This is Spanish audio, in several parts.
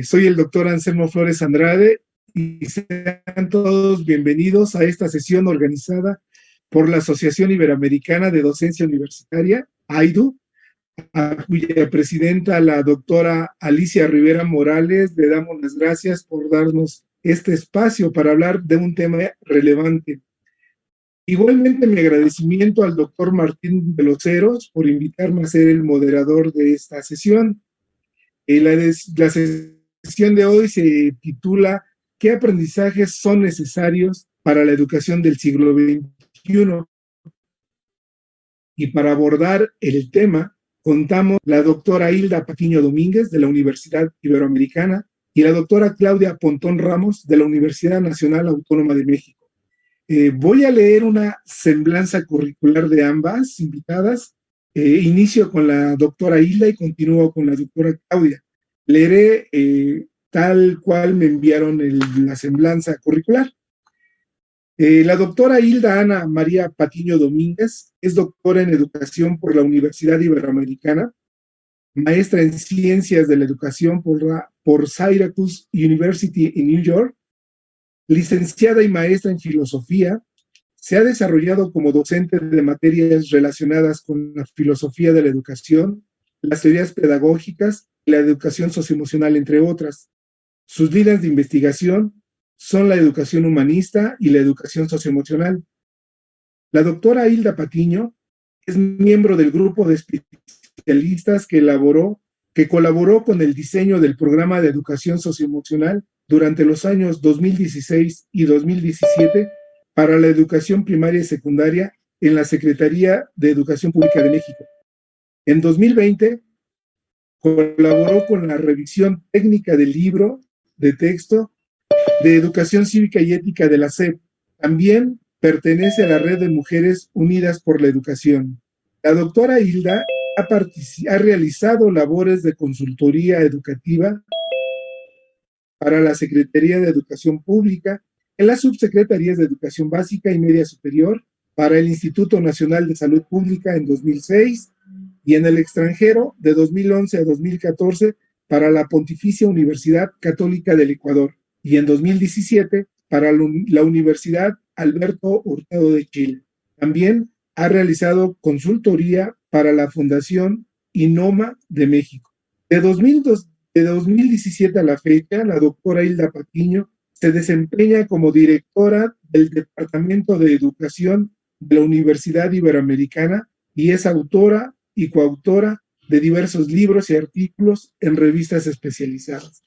Soy el doctor Anselmo Flores Andrade y sean todos bienvenidos a esta sesión organizada por la Asociación Iberoamericana de Docencia Universitaria, AIDU, a cuya presidenta, la doctora Alicia Rivera Morales, le damos las gracias por darnos este espacio para hablar de un tema relevante. Igualmente, mi agradecimiento al doctor Martín de los Heros por invitarme a ser el moderador de esta sesión. La sesión de hoy se titula ¿Qué aprendizajes son necesarios para la educación del siglo XXI? Y para abordar el tema, contamos la doctora Hilda Patiño Domínguez de la Universidad Iberoamericana y la doctora Claudia Pontón Ramos de la Universidad Nacional Autónoma de México. Voy a leer una semblanza curricular de ambas invitadas. Inicio con la doctora Hilda y continúo con la doctora Claudia. Leeré tal cual me enviaron la semblanza curricular. La doctora Hilda Ana María Patiño Domínguez es doctora en educación por la Universidad Iberoamericana, maestra en ciencias de la educación por Syracuse University en New York, licenciada y maestra en filosofía. Se ha desarrollado como docente de materias relacionadas con la filosofía de la educación, las teorías pedagógicas y la educación socioemocional, entre otras. Sus líneas de investigación son la educación humanista y la educación socioemocional. La doctora Hilda Patiño es miembro del grupo de especialistas que colaboró con el diseño del programa de educación socioemocional durante los años 2016 y 2017 para la educación primaria y secundaria en la Secretaría de Educación Pública de México. En 2020 colaboró con la revisión técnica del libro de texto de Educación Cívica y Ética de la SEP. También pertenece a la Red de Mujeres Unidas por la Educación. La doctora Hilda ha realizado labores de consultoría educativa para la Secretaría de Educación Pública, en las subsecretarías de Educación Básica y Media Superior, para el Instituto Nacional de Salud Pública en 2006 y en el extranjero de 2011 a 2014 para la Pontificia Universidad Católica del Ecuador y en 2017 para la Universidad Alberto Hurtado de Chile. También ha realizado consultoría para la Fundación INOMA de México. De 2017 a la fecha, la doctora Hilda Patiño se desempeña como directora del Departamento de Educación de la Universidad Iberoamericana y es autora y coautora de diversos libros y artículos en revistas especializadas.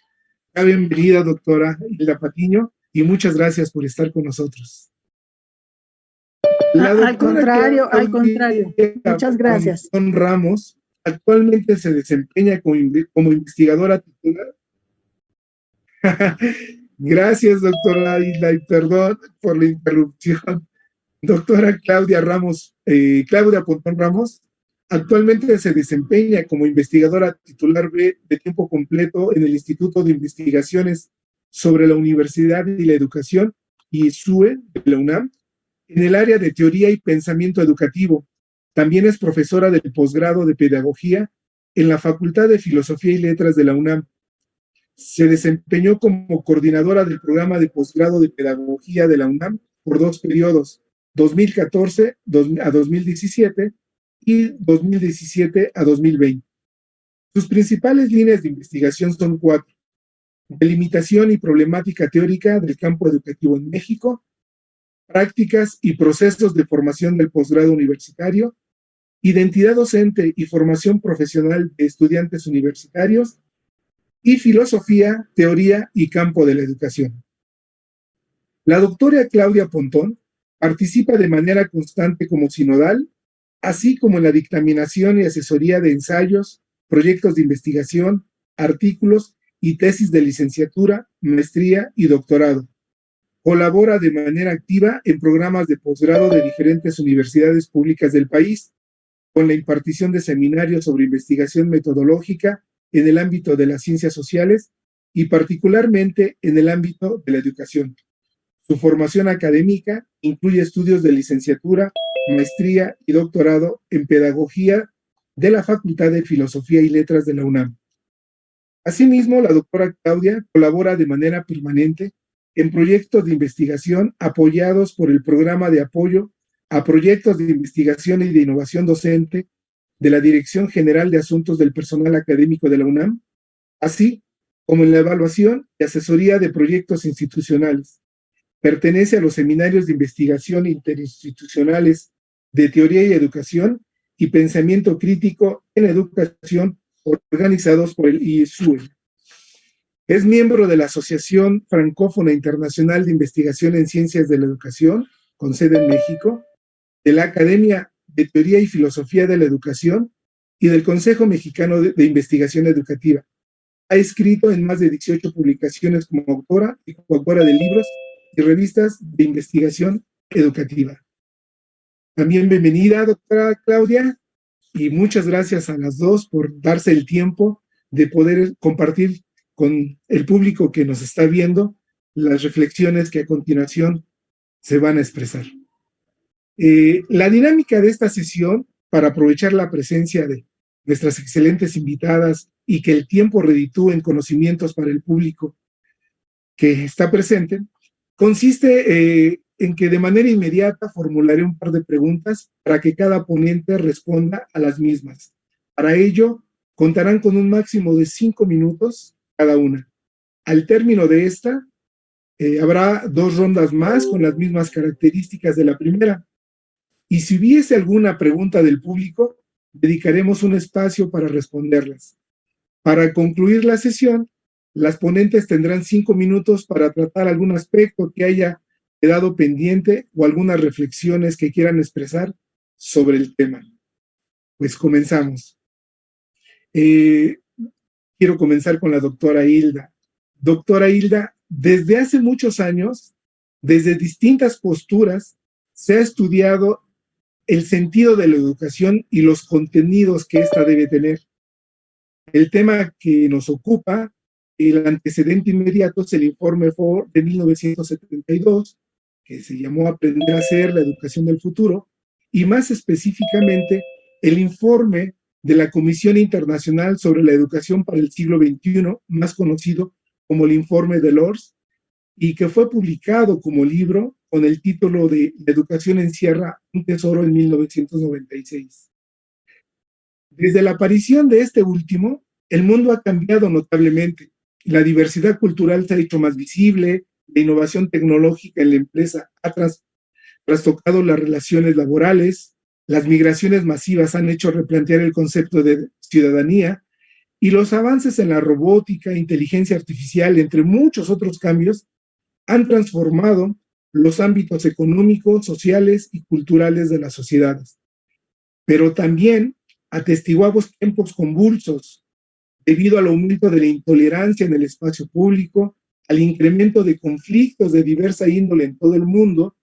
Bienvenida, doctora Hilda Patiño, y muchas gracias por estar con nosotros. Al contrario. Muchas gracias. Pontón Ramos actualmente se desempeña como investigadora titular. Gracias, doctora Hilda, y perdón por la interrupción. Doctora Claudia Pontón Ramos actualmente se desempeña como investigadora titular B de tiempo completo en el Instituto de Investigaciones sobre la Universidad y la Educación, ISUE, de la UNAM, en el área de teoría y pensamiento educativo. También es profesora del posgrado de Pedagogía en la Facultad de Filosofía y Letras de la UNAM. Se desempeñó como coordinadora del programa de posgrado de Pedagogía de la UNAM por 2 periodos, 2014 a 2017 y 2017 a 2020. Sus principales líneas de investigación son 4: delimitación y problemática teórica del campo educativo en México, prácticas y procesos de formación del posgrado universitario, identidad docente y formación profesional de estudiantes universitarios, y filosofía, teoría y campo de la educación. La doctora Claudia Pontón participa de manera constante como sinodal, así como en la dictaminación y asesoría de ensayos, proyectos de investigación, artículos y tesis de licenciatura, maestría y doctorado. Colabora de manera activa en programas de posgrado de diferentes universidades públicas del país, con la impartición de seminarios sobre investigación metodológica en el ámbito de las ciencias sociales y particularmente en el ámbito de la educación. Su formación académica incluye estudios de licenciatura, maestría y doctorado en pedagogía de la Facultad de Filosofía y Letras de la UNAM. Asimismo, la doctora Claudia colabora de manera permanente en proyectos de investigación apoyados por el Programa de Apoyo a Proyectos de Investigación y de Innovación Docente de la Dirección General de Asuntos del Personal Académico de la UNAM, así como en la evaluación y asesoría de proyectos institucionales. Pertenece a los seminarios de investigación interinstitucionales de teoría y educación y pensamiento crítico en educación organizados por el ISUE. Es miembro de la Asociación Francófona Internacional de Investigación en Ciencias de la Educación, con sede en México, de la Academia de Teoría y Filosofía de la Educación y del Consejo Mexicano de Investigación Educativa. Ha escrito en más de 18 publicaciones como autora y coautora de libros y revistas de investigación educativa. También bienvenida, doctora Claudia, y muchas gracias a las dos por darse el tiempo de poder compartir con el público que nos está viendo las reflexiones que a continuación se van a expresar. La dinámica de esta sesión, para aprovechar la presencia de nuestras excelentes invitadas y que el tiempo reditúe en conocimientos para el público que está presente, consiste en que de manera inmediata formularé un par de preguntas para que cada ponente responda a las mismas. Para ello, contarán con un máximo de 5 minutos cada una. Al término de esta, habrá 2 rondas más con las mismas características de la primera. Y si hubiese alguna pregunta del público, dedicaremos un espacio para responderlas. Para concluir la sesión, las ponentes tendrán 5 minutos para tratar algún aspecto que haya quedado pendiente o algunas reflexiones que quieran expresar sobre el tema. Pues comenzamos. Quiero comenzar con la doctora Hilda. Doctora Hilda, desde hace muchos años, desde distintas posturas, se ha estudiado el sentido de la educación y los contenidos que ésta debe tener. El tema que nos ocupa, el antecedente inmediato, es el informe Ford de 1972, que se llamó Aprender a Hacer, la educación del futuro, y más específicamente el informe de la Comisión Internacional sobre la Educación para el Siglo XXI, más conocido como el informe Delors, y que fue publicado como libro con el título de La educación encierra un tesoro en 1996. Desde la aparición de este último, el mundo ha cambiado notablemente. La diversidad cultural se ha hecho más visible, la innovación tecnológica en la empresa ha trastocado las relaciones laborales, las migraciones masivas han hecho replantear el concepto de ciudadanía y los avances en la robótica, inteligencia artificial, entre muchos otros cambios, han transformado los ámbitos económicos, sociales y culturales de las sociedades. Pero también atestiguamos tiempos convulsos debido al aumento de la intolerancia en el espacio público, al incremento de conflictos de diversa índole en todo el mundo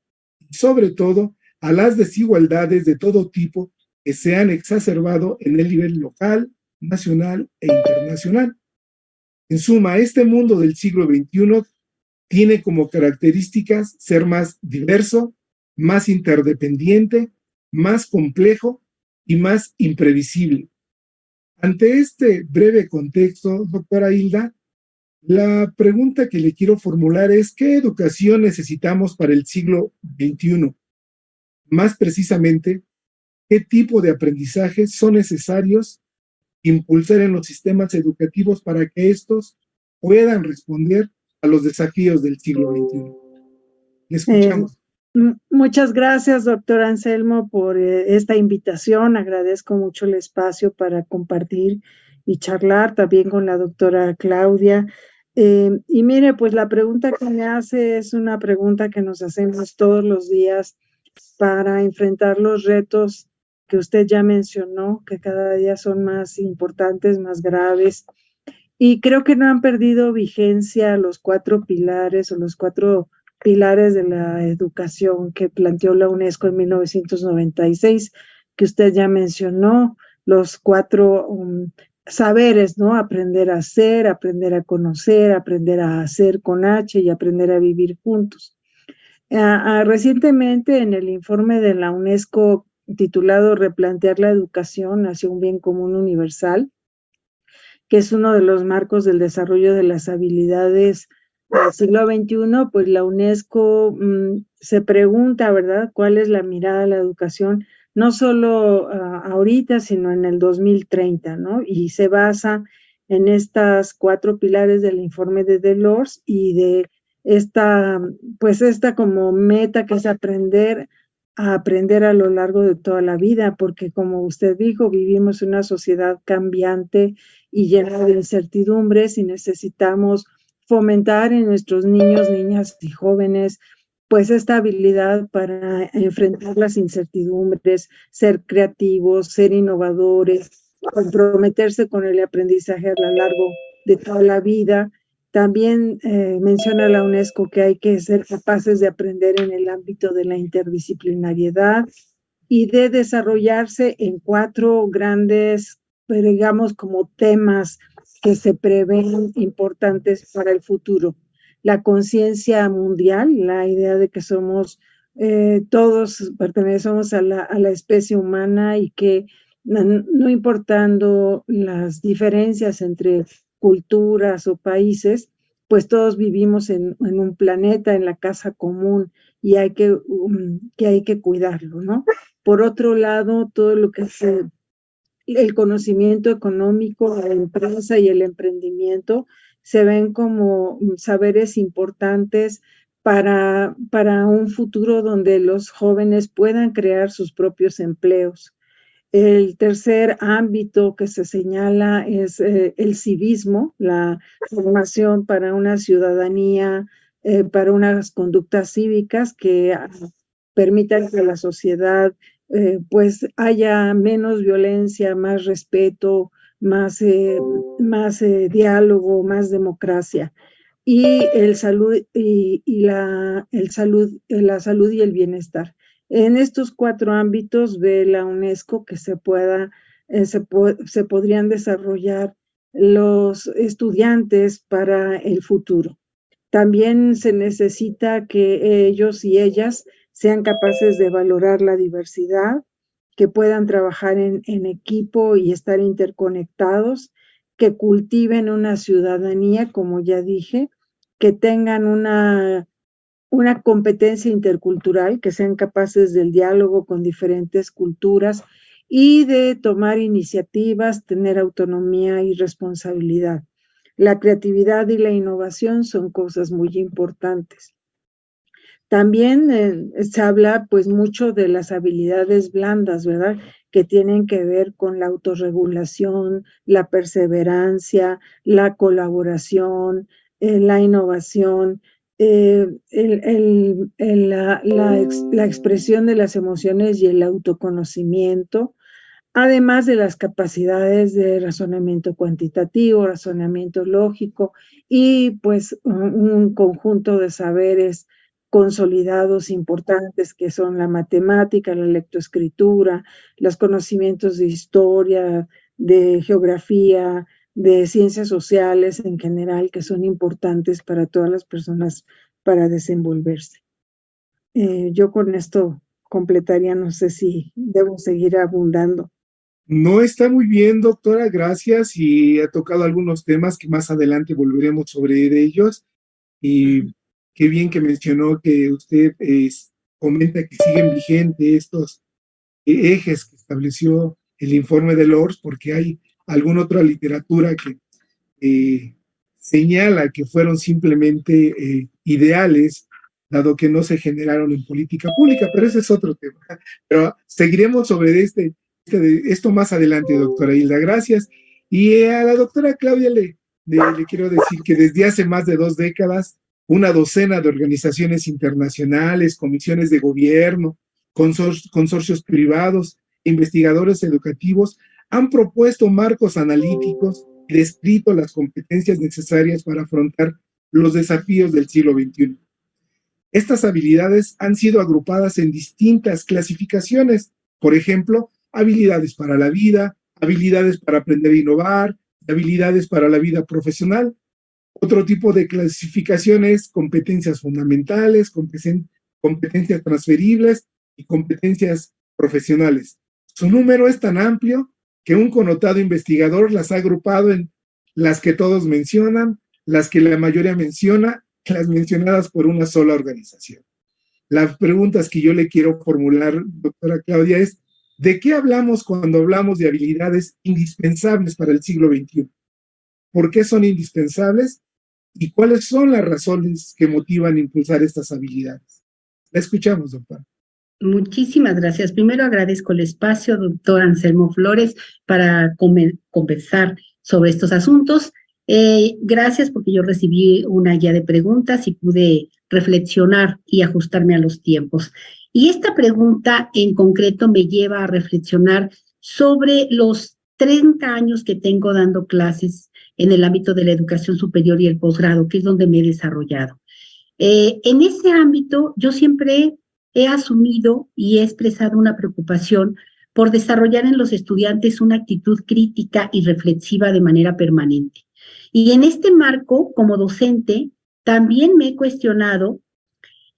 y sobre todo a las desigualdades de todo tipo que se han exacerbado en el nivel local, nacional e internacional. En suma, este mundo del siglo XXI tiene como características ser más diverso, más interdependiente, más complejo y más imprevisible. Ante este breve contexto, doctora Hilda, la pregunta que le quiero formular es: ¿qué educación necesitamos para el siglo XXI? Más precisamente, ¿qué tipo de aprendizajes son necesarios impulsar en los sistemas educativos para que estos puedan responder a los desafíos del siglo XXI? Le escuchamos. Muchas gracias, doctor Anselmo, por esta invitación. Agradezco mucho el espacio para compartir y charlar también con la doctora Claudia. Y mire, pues la pregunta que me hace es una pregunta que nos hacemos todos los días para enfrentar los retos que usted ya mencionó, que cada día son más importantes, más graves. Y creo que no han perdido vigencia los 4 pilares o los 4 pilares de la educación que planteó la UNESCO en 1996, que usted ya mencionó, los 4 saberes, ¿no? Aprender a hacer, aprender a conocer, aprender a hacer con H y aprender a vivir juntos. Recientemente, en el informe de la UNESCO titulado Replantear la educación hacia un bien común universal, que es uno de los marcos del desarrollo de las habilidades del siglo XXI, pues la UNESCO se pregunta, ¿verdad?, cuál es la mirada a la educación, no solo ahorita, sino en el 2030, ¿no? Y se basa en estas 4 pilares del informe de Delors y de esta como meta que es aprender a lo largo de toda la vida, porque como usted dijo, vivimos en una sociedad cambiante y llena de incertidumbres y necesitamos fomentar en nuestros niños, niñas y jóvenes pues esta habilidad para enfrentar las incertidumbres, ser creativos, ser innovadores, comprometerse con el aprendizaje a lo largo de toda la vida. También menciona la UNESCO que hay que ser capaces de aprender en el ámbito de la interdisciplinariedad y de desarrollarse en 4 grandes, pues, digamos, como temas que se prevén importantes para el futuro. La conciencia mundial, la idea de que somos todos pertenecemos a la especie humana y que no importando las diferencias entre culturas o países, pues todos vivimos en un planeta, en la casa común, y hay que cuidarlo, ¿no? Por otro lado, todo lo que es el conocimiento económico, la empresa y el emprendimiento se ven como saberes importantes para un futuro donde los jóvenes puedan crear sus propios empleos. El tercer ámbito que se señala es el civismo, la formación para una ciudadanía, para unas conductas cívicas que permitan que la sociedad pues haya menos violencia, más respeto, más diálogo, más democracia. Y la salud y el bienestar. En estos 4 ámbitos ve la UNESCO que se podrían desarrollar los estudiantes para el futuro. También se necesita que ellos y ellas sean capaces de valorar la diversidad, que puedan trabajar en equipo y estar interconectados, que cultiven una ciudadanía, como ya dije, que tengan una competencia intercultural, que sean capaces del diálogo con diferentes culturas y de tomar iniciativas, tener autonomía y responsabilidad. La creatividad y la innovación son cosas muy importantes. También se habla pues mucho de las habilidades blandas, ¿verdad?, que tienen que ver con la autorregulación, la perseverancia, la colaboración, la innovación, la expresión de las emociones y el autoconocimiento, además de las capacidades de razonamiento cuantitativo, razonamiento lógico y pues un conjunto de saberes consolidados importantes que son la matemática, la lectoescritura, los conocimientos de historia, de geografía, de ciencias sociales en general, que son importantes para todas las personas para desenvolverse. Yo con esto completaría, no sé si debo seguir abundando. No, está muy bien, doctora, gracias, y ha tocado algunos temas que más adelante volveremos sobre ellos. Y qué bien que mencionó que usted comenta que siguen vigentes estos ejes que estableció el informe de Delors, porque hay alguna otra literatura que señala que fueron simplemente ideales, dado que no se generaron en política pública, pero ese es otro tema. Pero seguiremos sobre esto más adelante, doctora Hilda, gracias. Y a la doctora Claudia le quiero decir que desde hace más de 2 décadas, una docena de organizaciones internacionales, comisiones de gobierno, consorcios privados, investigadores educativos han propuesto marcos analíticos y descrito las competencias necesarias para afrontar los desafíos del siglo XXI. Estas habilidades han sido agrupadas en distintas clasificaciones, por ejemplo, habilidades para la vida, habilidades para aprender a innovar, habilidades para la vida profesional. Otro tipo de clasificaciones, competencias fundamentales, competencias transferibles y competencias profesionales. Su número es tan amplio que un connotado investigador las ha agrupado en las que todos mencionan, las que la mayoría menciona, las mencionadas por una sola organización. Las preguntas que yo le quiero formular, doctora Claudia, es: ¿de qué hablamos cuando hablamos de habilidades indispensables para el siglo XXI? ¿Por qué son indispensables? ¿Y cuáles son las razones que motivan a impulsar estas habilidades? La escuchamos, doctora. Muchísimas gracias. Primero agradezco el espacio, doctor Anselmo Flores, para conversar sobre estos asuntos. Gracias porque yo recibí una guía de preguntas y pude reflexionar y ajustarme a los tiempos. Y esta pregunta en concreto me lleva a reflexionar sobre los 30 años que tengo dando clases en el ámbito de la educación superior y el posgrado, que es donde me he desarrollado. En ese ámbito, yo siempre he asumido y he expresado una preocupación por desarrollar en los estudiantes una actitud crítica y reflexiva de manera permanente. Y en este marco, como docente, también me he cuestionado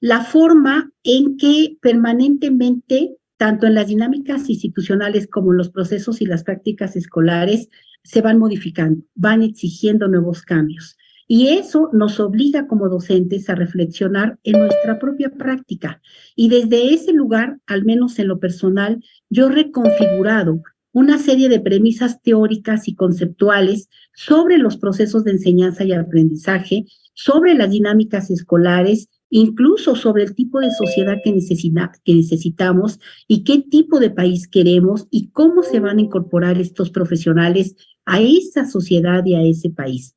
la forma en que permanentemente, tanto en las dinámicas institucionales como en los procesos y las prácticas escolares, se van modificando, van exigiendo nuevos cambios. Y eso nos obliga como docentes a reflexionar en nuestra propia práctica. Y desde ese lugar, al menos en lo personal, yo he reconfigurado una serie de premisas teóricas y conceptuales sobre los procesos de enseñanza y aprendizaje, sobre las dinámicas escolares, incluso sobre el tipo de sociedad que necesitamos y qué tipo de país queremos y cómo se van a incorporar estos profesionales a esa sociedad y a ese país.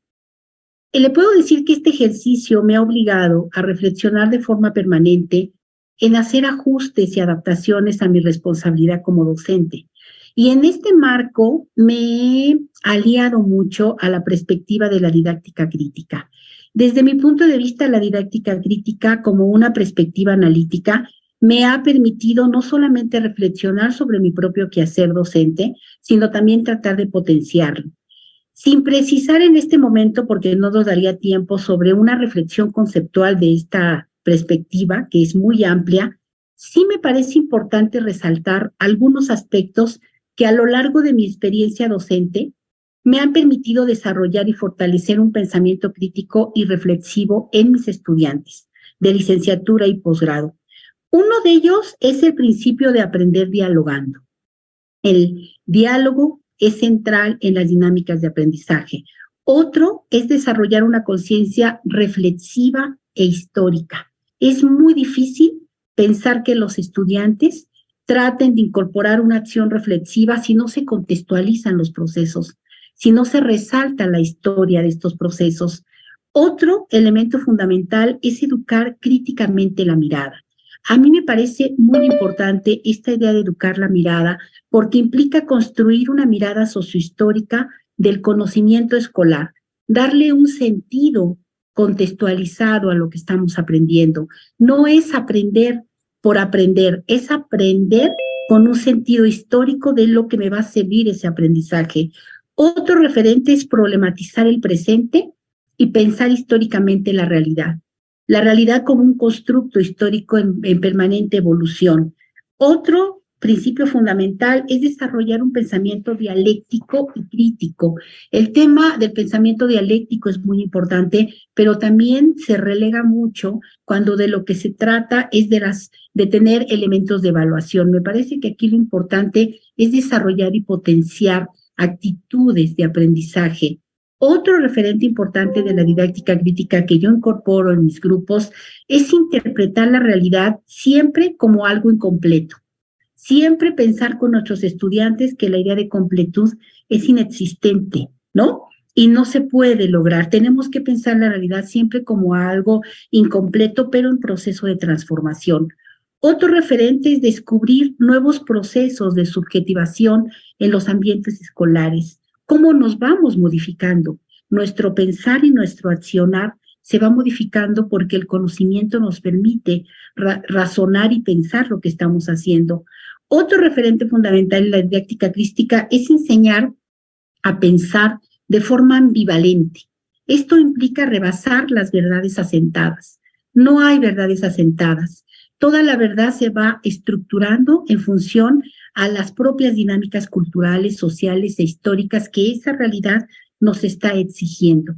Le puedo decir que este ejercicio me ha obligado a reflexionar de forma permanente en hacer ajustes y adaptaciones a mi responsabilidad como docente. Y en este marco me he aliado mucho a la perspectiva de la didáctica crítica. Desde mi punto de vista, la didáctica crítica, como una perspectiva analítica, me ha permitido no solamente reflexionar sobre mi propio quehacer docente, sino también tratar de potenciarlo. Sin precisar en este momento, porque no nos daría tiempo, sobre una reflexión conceptual de esta perspectiva, que es muy amplia, sí me parece importante resaltar algunos aspectos que a lo largo de mi experiencia docente me han permitido desarrollar y fortalecer un pensamiento crítico y reflexivo en mis estudiantes de licenciatura y posgrado. Uno de ellos es el principio de aprender dialogando. El diálogo es central en las dinámicas de aprendizaje. Otro es desarrollar una conciencia reflexiva e histórica. Es muy difícil pensar que los estudiantes traten de incorporar una acción reflexiva si no se contextualizan los procesos, si no se resalta la historia de estos procesos. Otro elemento fundamental es educar críticamente la mirada. A mí me parece muy importante esta idea de educar la mirada porque implica construir una mirada sociohistórica del conocimiento escolar, darle un sentido contextualizado a lo que estamos aprendiendo. No es aprender por aprender, es aprender con un sentido histórico de lo que me va a servir ese aprendizaje. Otro referente es problematizar el presente y pensar históricamente la realidad como un constructo histórico en permanente evolución. Otro principio fundamental es desarrollar un pensamiento dialéctico y crítico. El tema del pensamiento dialéctico es muy importante, pero también se relega mucho cuando de lo que se trata es de tener elementos de evaluación. Me parece que aquí lo importante es desarrollar y potenciar actitudes de aprendizaje. Otro referente importante de la didáctica crítica que yo incorporo en mis grupos es interpretar la realidad siempre como algo incompleto. Siempre pensar con nuestros estudiantes que la idea de completud es inexistente, ¿no? Y no se puede lograr. Tenemos que pensar la realidad siempre como algo incompleto, pero en proceso de transformación. Otro referente es descubrir nuevos procesos de subjetivación en los ambientes escolares. ¿Cómo nos vamos modificando? Nuestro pensar y nuestro accionar se va modificando porque el conocimiento nos permite razonar y pensar lo que estamos haciendo. Otro referente fundamental en la didáctica crítica es enseñar a pensar de forma ambivalente. Esto implica rebasar las verdades asentadas. No hay verdades asentadas. Toda la verdad se va estructurando en función a las propias dinámicas culturales, sociales e históricas que esa realidad nos está exigiendo.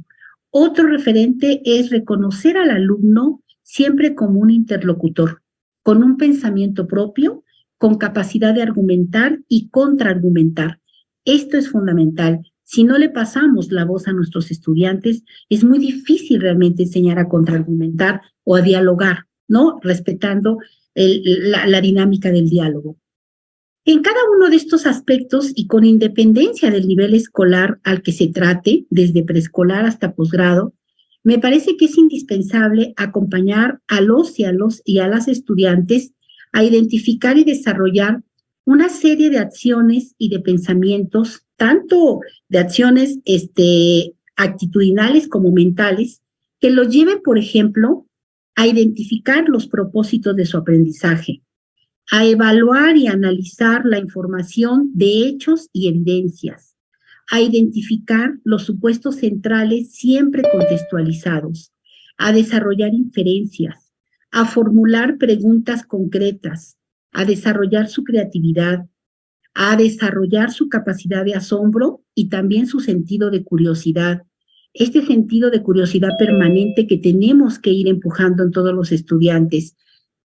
Otro referente es reconocer al alumno siempre como un interlocutor, con un pensamiento propio, con capacidad de argumentar y contraargumentar. Esto es fundamental. Si no le pasamos la voz a nuestros estudiantes, es muy difícil realmente enseñar a contraargumentar o a dialogar, ¿no? Respetando la dinámica del diálogo. En cada uno de estos aspectos y con independencia del nivel escolar al que se trate, desde preescolar hasta posgrado, me parece que es indispensable acompañar a los y a las estudiantes a identificar y desarrollar una serie de acciones y de pensamientos, tanto de acciones actitudinales como mentales, que los lleven, por ejemplo, a identificar los propósitos de su aprendizaje, a evaluar y analizar la información de hechos y evidencias, a identificar los supuestos centrales siempre contextualizados, a desarrollar inferencias, a formular preguntas concretas, a desarrollar su creatividad, a desarrollar su capacidad de asombro y también su sentido de curiosidad. Este sentido de curiosidad permanente que tenemos que ir empujando en todos los estudiantes.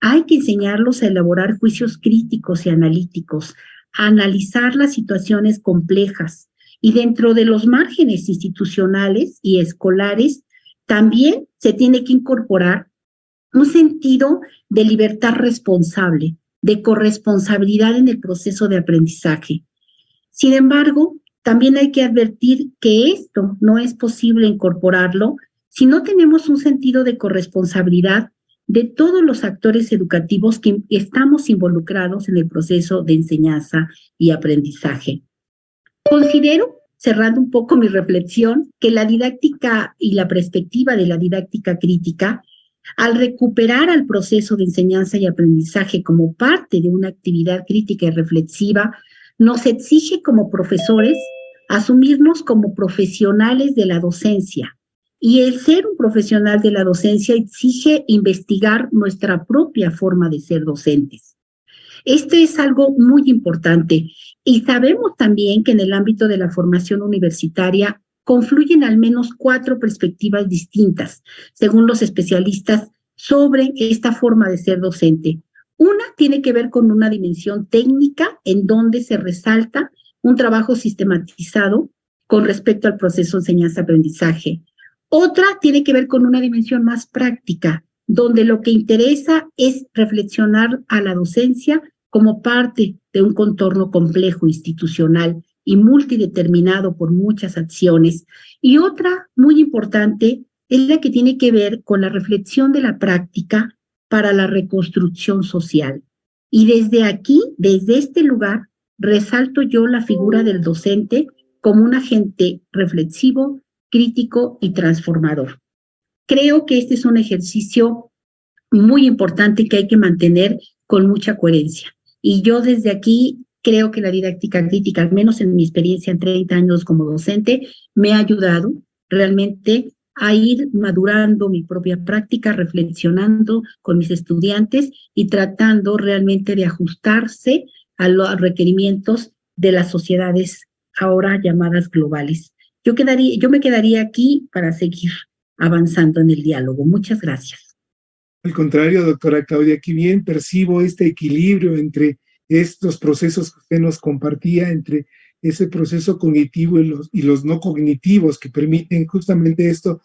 Hay que enseñarlos a elaborar juicios críticos y analíticos, a analizar las situaciones complejas y dentro de los márgenes institucionales y escolares también se tiene que incorporar un sentido de libertad responsable, de corresponsabilidad en el proceso de aprendizaje. Sin embargo, también hay que advertir que esto no es posible incorporarlo si no tenemos un sentido de corresponsabilidad de todos los actores educativos que estamos involucrados en el proceso de enseñanza y aprendizaje. Considero, cerrando un poco mi reflexión, que la didáctica y la perspectiva de la didáctica crítica, al recuperar al proceso de enseñanza y aprendizaje como parte de una actividad crítica y reflexiva, nos exige como profesores asumirnos como profesionales de la docencia. Y el ser un profesional de la docencia exige investigar nuestra propia forma de ser docentes. Este es algo muy importante y sabemos también que en el ámbito de la formación universitaria confluyen al menos 4 perspectivas distintas, según los especialistas, sobre esta forma de ser docente. Una tiene que ver con una dimensión técnica en donde se resalta un trabajo sistematizado con respecto al proceso de enseñanza-aprendizaje. Otra tiene que ver con una dimensión más práctica, donde lo que interesa es reflexionar a la docencia como parte de un contorno complejo institucional y multideterminado por muchas acciones. Y otra muy importante es la que tiene que ver con la reflexión de la práctica para la reconstrucción social. Y desde aquí, desde este lugar, resalto yo la figura del docente como un agente reflexivo, crítico y transformador. Creo que este es un ejercicio muy importante que hay que mantener con mucha coherencia. Y yo desde aquí creo que la didáctica crítica, al menos en mi experiencia en 30 años como docente, me ha ayudado realmente a ir madurando mi propia práctica, reflexionando con mis estudiantes y tratando realmente de ajustarse a los requerimientos de las sociedades ahora llamadas globales. Yo me quedaría aquí para seguir avanzando en el diálogo. Muchas gracias. Al contrario, doctora Claudia, aquí bien percibo este equilibrio entre estos procesos que usted nos compartía, entre ese proceso cognitivo y los no cognitivos que permiten justamente esto,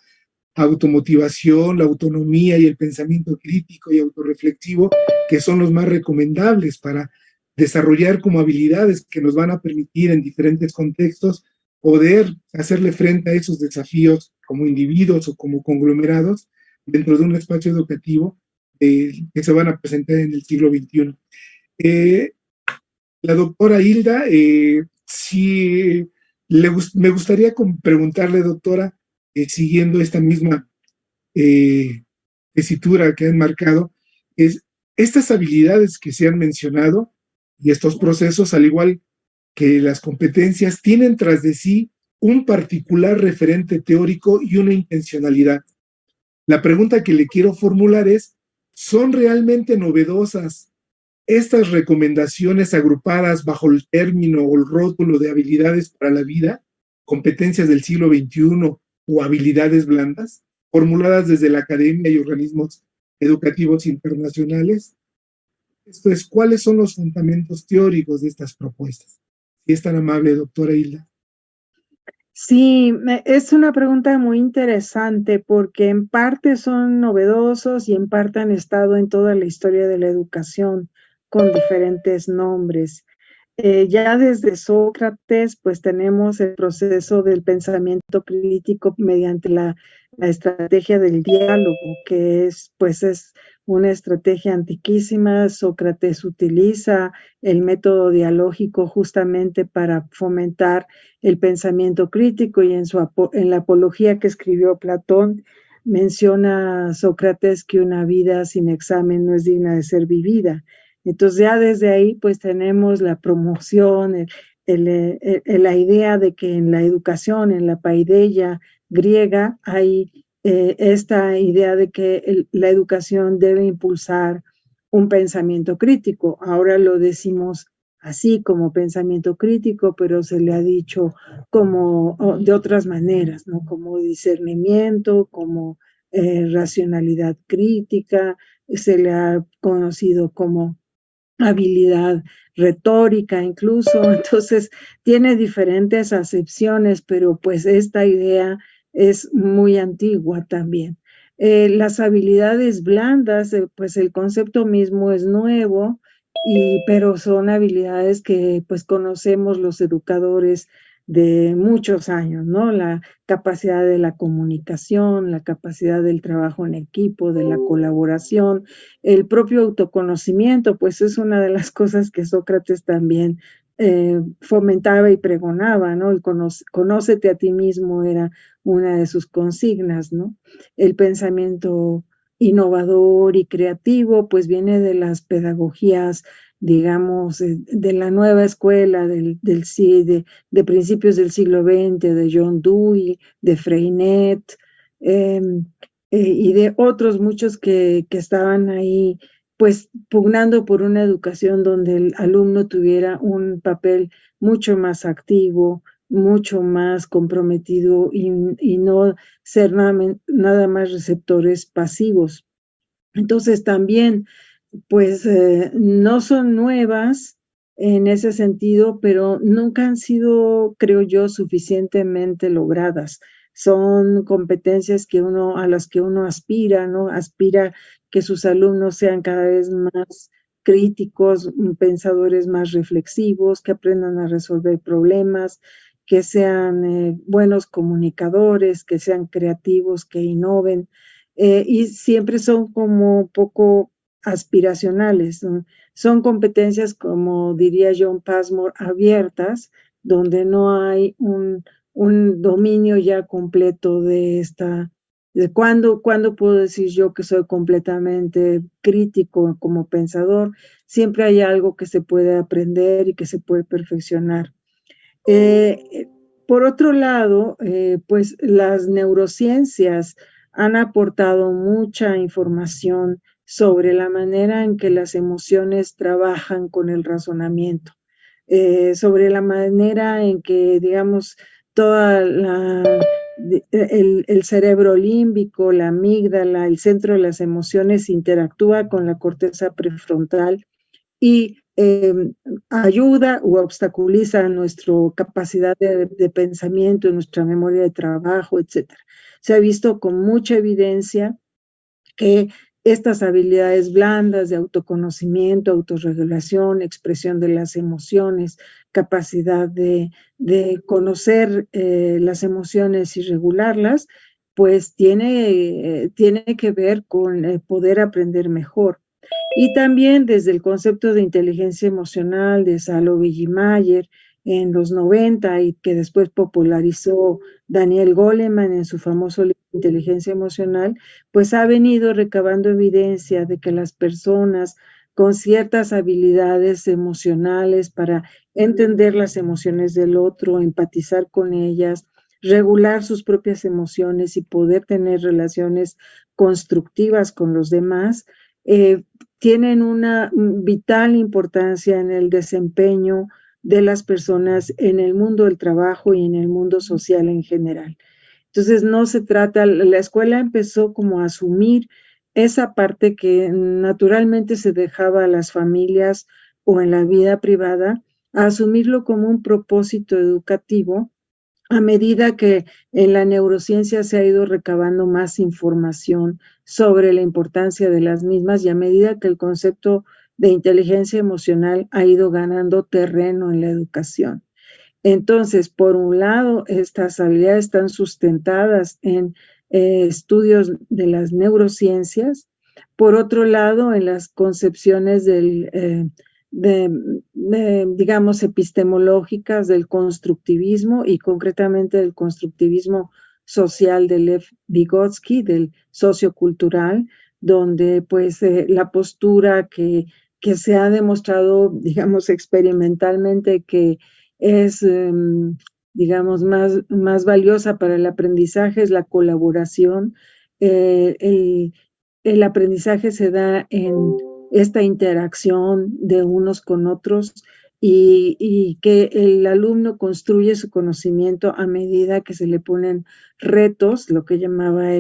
automotivación, la autonomía y el pensamiento crítico y autorreflexivo, que son los más recomendables para desarrollar como habilidades que nos van a permitir en diferentes contextos poder hacerle frente a esos desafíos como individuos o como conglomerados dentro de un espacio educativo que se van a presentar en el siglo XXI. La doctora Hilda, sí, me gustaría preguntarle, doctora, siguiendo esta misma tesitura que han marcado, es estas habilidades que se han mencionado y estos procesos, al igual que las competencias, tienen tras de sí un particular referente teórico y una intencionalidad. La pregunta que le quiero formular es, ¿son realmente novedosas estas recomendaciones agrupadas bajo el término o el rótulo de habilidades para la vida? competencias del siglo XXI o habilidades blandas, formuladas desde la academia y organismos educativos internacionales? Esto es, ¿cuáles son los fundamentos teóricos de estas propuestas? Si es tan amable, doctora Hilda. Sí, es una pregunta muy interesante porque en parte son novedosos y en parte han estado en toda la historia de la educación con diferentes nombres. Ya desde Sócrates, pues tenemos el proceso del pensamiento crítico mediante la estrategia del diálogo, que es una estrategia antiquísima. Sócrates utiliza el método dialógico justamente para fomentar el pensamiento crítico, y en la apología que escribió Platón menciona a Sócrates que una vida sin examen no es digna de ser vivida. Entonces ya desde ahí pues tenemos la promoción, la idea de que en la educación, en la paideia griega, hay esta idea de que la educación debe impulsar un pensamiento crítico. Ahora lo decimos así como pensamiento crítico, pero se le ha dicho como de otras maneras, ¿no? Como discernimiento, como racionalidad crítica, se le ha conocido como habilidad retórica incluso. Entonces tiene diferentes acepciones, pero pues esta idea es muy antigua también. Las habilidades blandas, pues el concepto mismo es nuevo, pero son habilidades que pues conocemos los educadores de muchos años, ¿no? La capacidad de la comunicación, la capacidad del trabajo en equipo, de la colaboración, el propio autoconocimiento, pues es una de las cosas que Sócrates también fomentaba y pregonaba, ¿no? El conócete a ti mismo era una de sus consignas, ¿no? El pensamiento innovador y creativo, pues viene de las pedagogías, digamos, de la nueva escuela de principios del siglo XX, de John Dewey, de Freinet, y de otros muchos que estaban ahí, pues pugnando por una educación donde el alumno tuviera un papel mucho más activo, mucho más comprometido y no ser nada más receptores pasivos. Entonces también, pues no son nuevas en ese sentido, pero nunca han sido, creo yo, suficientemente logradas. Son competencias a las que uno aspira, ¿no? Aspira que sus alumnos sean cada vez más críticos, pensadores más reflexivos, que aprendan a resolver problemas, que sean buenos comunicadores, que sean creativos, que innoven. Y siempre son como poco aspiracionales, ¿no? Son competencias, como diría John Passmore, abiertas, donde no hay un dominio ya completo de cuándo puedo decir yo que soy completamente crítico como pensador. Siempre hay algo que se puede aprender y que se puede perfeccionar. Por otro lado, pues las neurociencias han aportado mucha información sobre la manera en que las emociones trabajan con el razonamiento, sobre la manera en que, digamos, el cerebro límbico, la amígdala, el centro de las emociones interactúa con la corteza prefrontal y ayuda o obstaculiza nuestra capacidad de pensamiento, nuestra memoria de trabajo, etc. Se ha visto con mucha evidencia que estas habilidades blandas de autoconocimiento, autorregulación, expresión de las emociones, capacidad de conocer las emociones y regularlas, pues tiene que ver con poder aprender mejor. Y también desde el concepto de inteligencia emocional de Salovey y Mayer en los 90, y que después popularizó Daniel Goleman en su famoso libro Inteligencia Emocional, pues ha venido recabando evidencia de que las personas con ciertas habilidades emocionales para entender las emociones del otro, empatizar con ellas, regular sus propias emociones y poder tener relaciones constructivas con los demás, tienen una vital importancia en el desempeño de las personas en el mundo del trabajo y en el mundo social en general. Entonces, no se trata, la escuela empezó como a asumir esa parte que naturalmente se dejaba a las familias o en la vida privada, a asumirlo como un propósito educativo a medida que en la neurociencia se ha ido recabando más información sobre la importancia de las mismas y a medida que el concepto de inteligencia emocional ha ido ganando terreno en la educación. Entonces, por un lado, estas habilidades están sustentadas en estudios de las neurociencias, por otro lado, en las concepciones digamos, epistemológicas del constructivismo y concretamente del constructivismo social de Lev Vygotsky, del sociocultural, donde pues la postura que se ha demostrado, digamos, experimentalmente que es, digamos, más valiosa para el aprendizaje es la colaboración. El aprendizaje se da en esta interacción de unos con otros y que el alumno construye su conocimiento a medida que se le ponen retos, lo que llamaba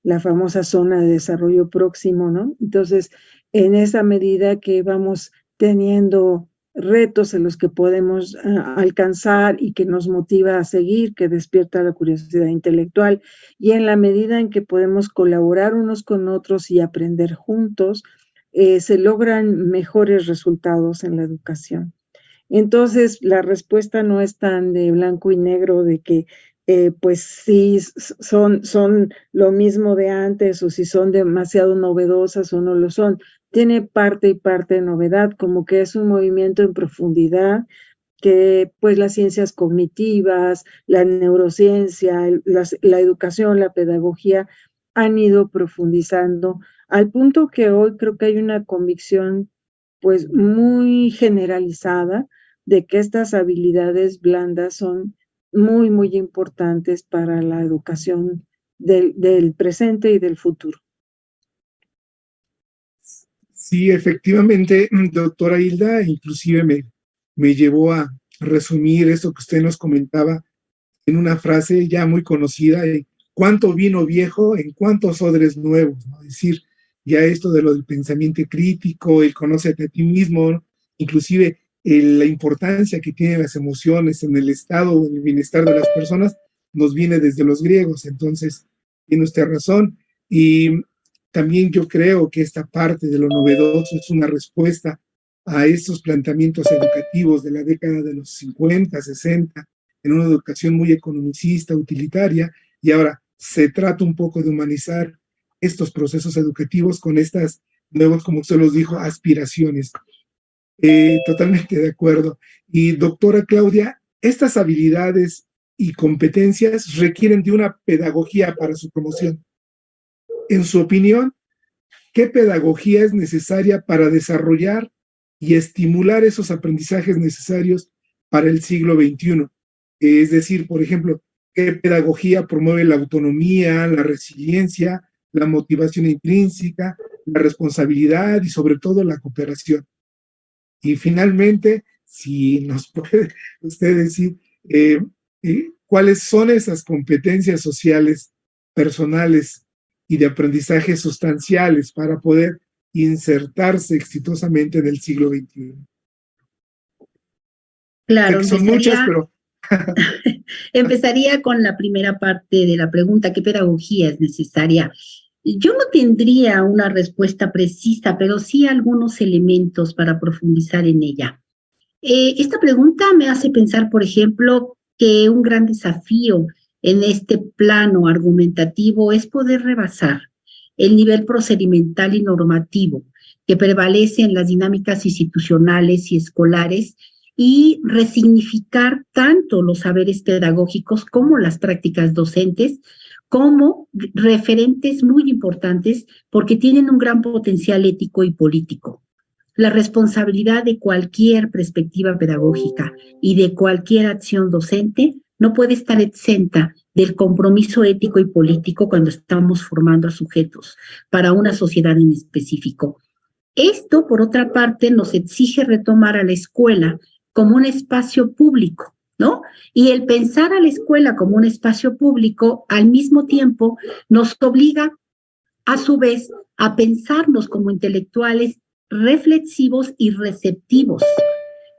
la famosa zona de desarrollo próximo, ¿no? Entonces, en esa medida que vamos teniendo retos en los que podemos alcanzar y que nos motiva a seguir, que despierta la curiosidad intelectual, y en la medida en que podemos colaborar unos con otros y aprender juntos, se logran mejores resultados en la educación. Entonces, la respuesta no es tan de blanco y negro de que pues sí son lo mismo de antes o si son demasiado novedosas o no lo son. Tiene parte y parte de novedad, como que es un movimiento en profundidad que pues las ciencias cognitivas, la neurociencia, la educación, la pedagogía han ido profundizando al punto que hoy creo que hay una convicción pues muy generalizada de que estas habilidades blandas son muy, muy importantes para la educación del presente y del futuro. Sí, efectivamente, doctora Hilda, inclusive me llevó a resumir esto que usted nos comentaba en una frase ya muy conocida, cuánto vino viejo en cuántos odres nuevos, ¿no? Es decir, ya esto de lo del pensamiento crítico, el conócete a ti mismo, ¿no? Inclusive la importancia que tienen las emociones en el estado o en el bienestar de las personas, nos viene desde los griegos, entonces tiene usted razón. Y también yo creo que esta parte de lo novedoso es una respuesta a estos planteamientos educativos de la década de los 50, 60, en una educación muy economicista, utilitaria, y ahora se trata un poco de humanizar estos procesos educativos con estas nuevas, como usted los dijo, aspiraciones. Totalmente de acuerdo. Y doctora Claudia, estas habilidades y competencias requieren de una pedagogía para su promoción. En su opinión, ¿qué pedagogía es necesaria para desarrollar y estimular esos aprendizajes necesarios para el siglo XXI? Es decir, por ejemplo, ¿qué pedagogía promueve la autonomía, la resiliencia, la motivación intrínseca, la responsabilidad y sobre todo la cooperación? Y finalmente, si nos puede usted decir cuáles son esas competencias sociales, personales y de aprendizaje sustanciales para poder insertarse exitosamente en el siglo XXI. Claro, sé que son muchas, pero... empezaría con la primera parte de la pregunta, ¿qué pedagogía es necesaria? Yo no tendría una respuesta precisa, pero sí algunos elementos para profundizar en ella. Esta pregunta me hace pensar, por ejemplo, que un gran desafío en este plano argumentativo es poder rebasar el nivel procedimental y normativo que prevalece en las dinámicas institucionales y escolares y resignificar tanto los saberes pedagógicos como las prácticas docentes como referentes muy importantes porque tienen un gran potencial ético y político. La responsabilidad de cualquier perspectiva pedagógica y de cualquier acción docente no puede estar exenta del compromiso ético y político cuando estamos formando a sujetos para una sociedad en específico. Esto, por otra parte, nos exige retomar a la escuela como un espacio público, ¿no? Y el pensar a la escuela como un espacio público, al mismo tiempo, nos obliga, a su vez, a pensarnos como intelectuales reflexivos y receptivos,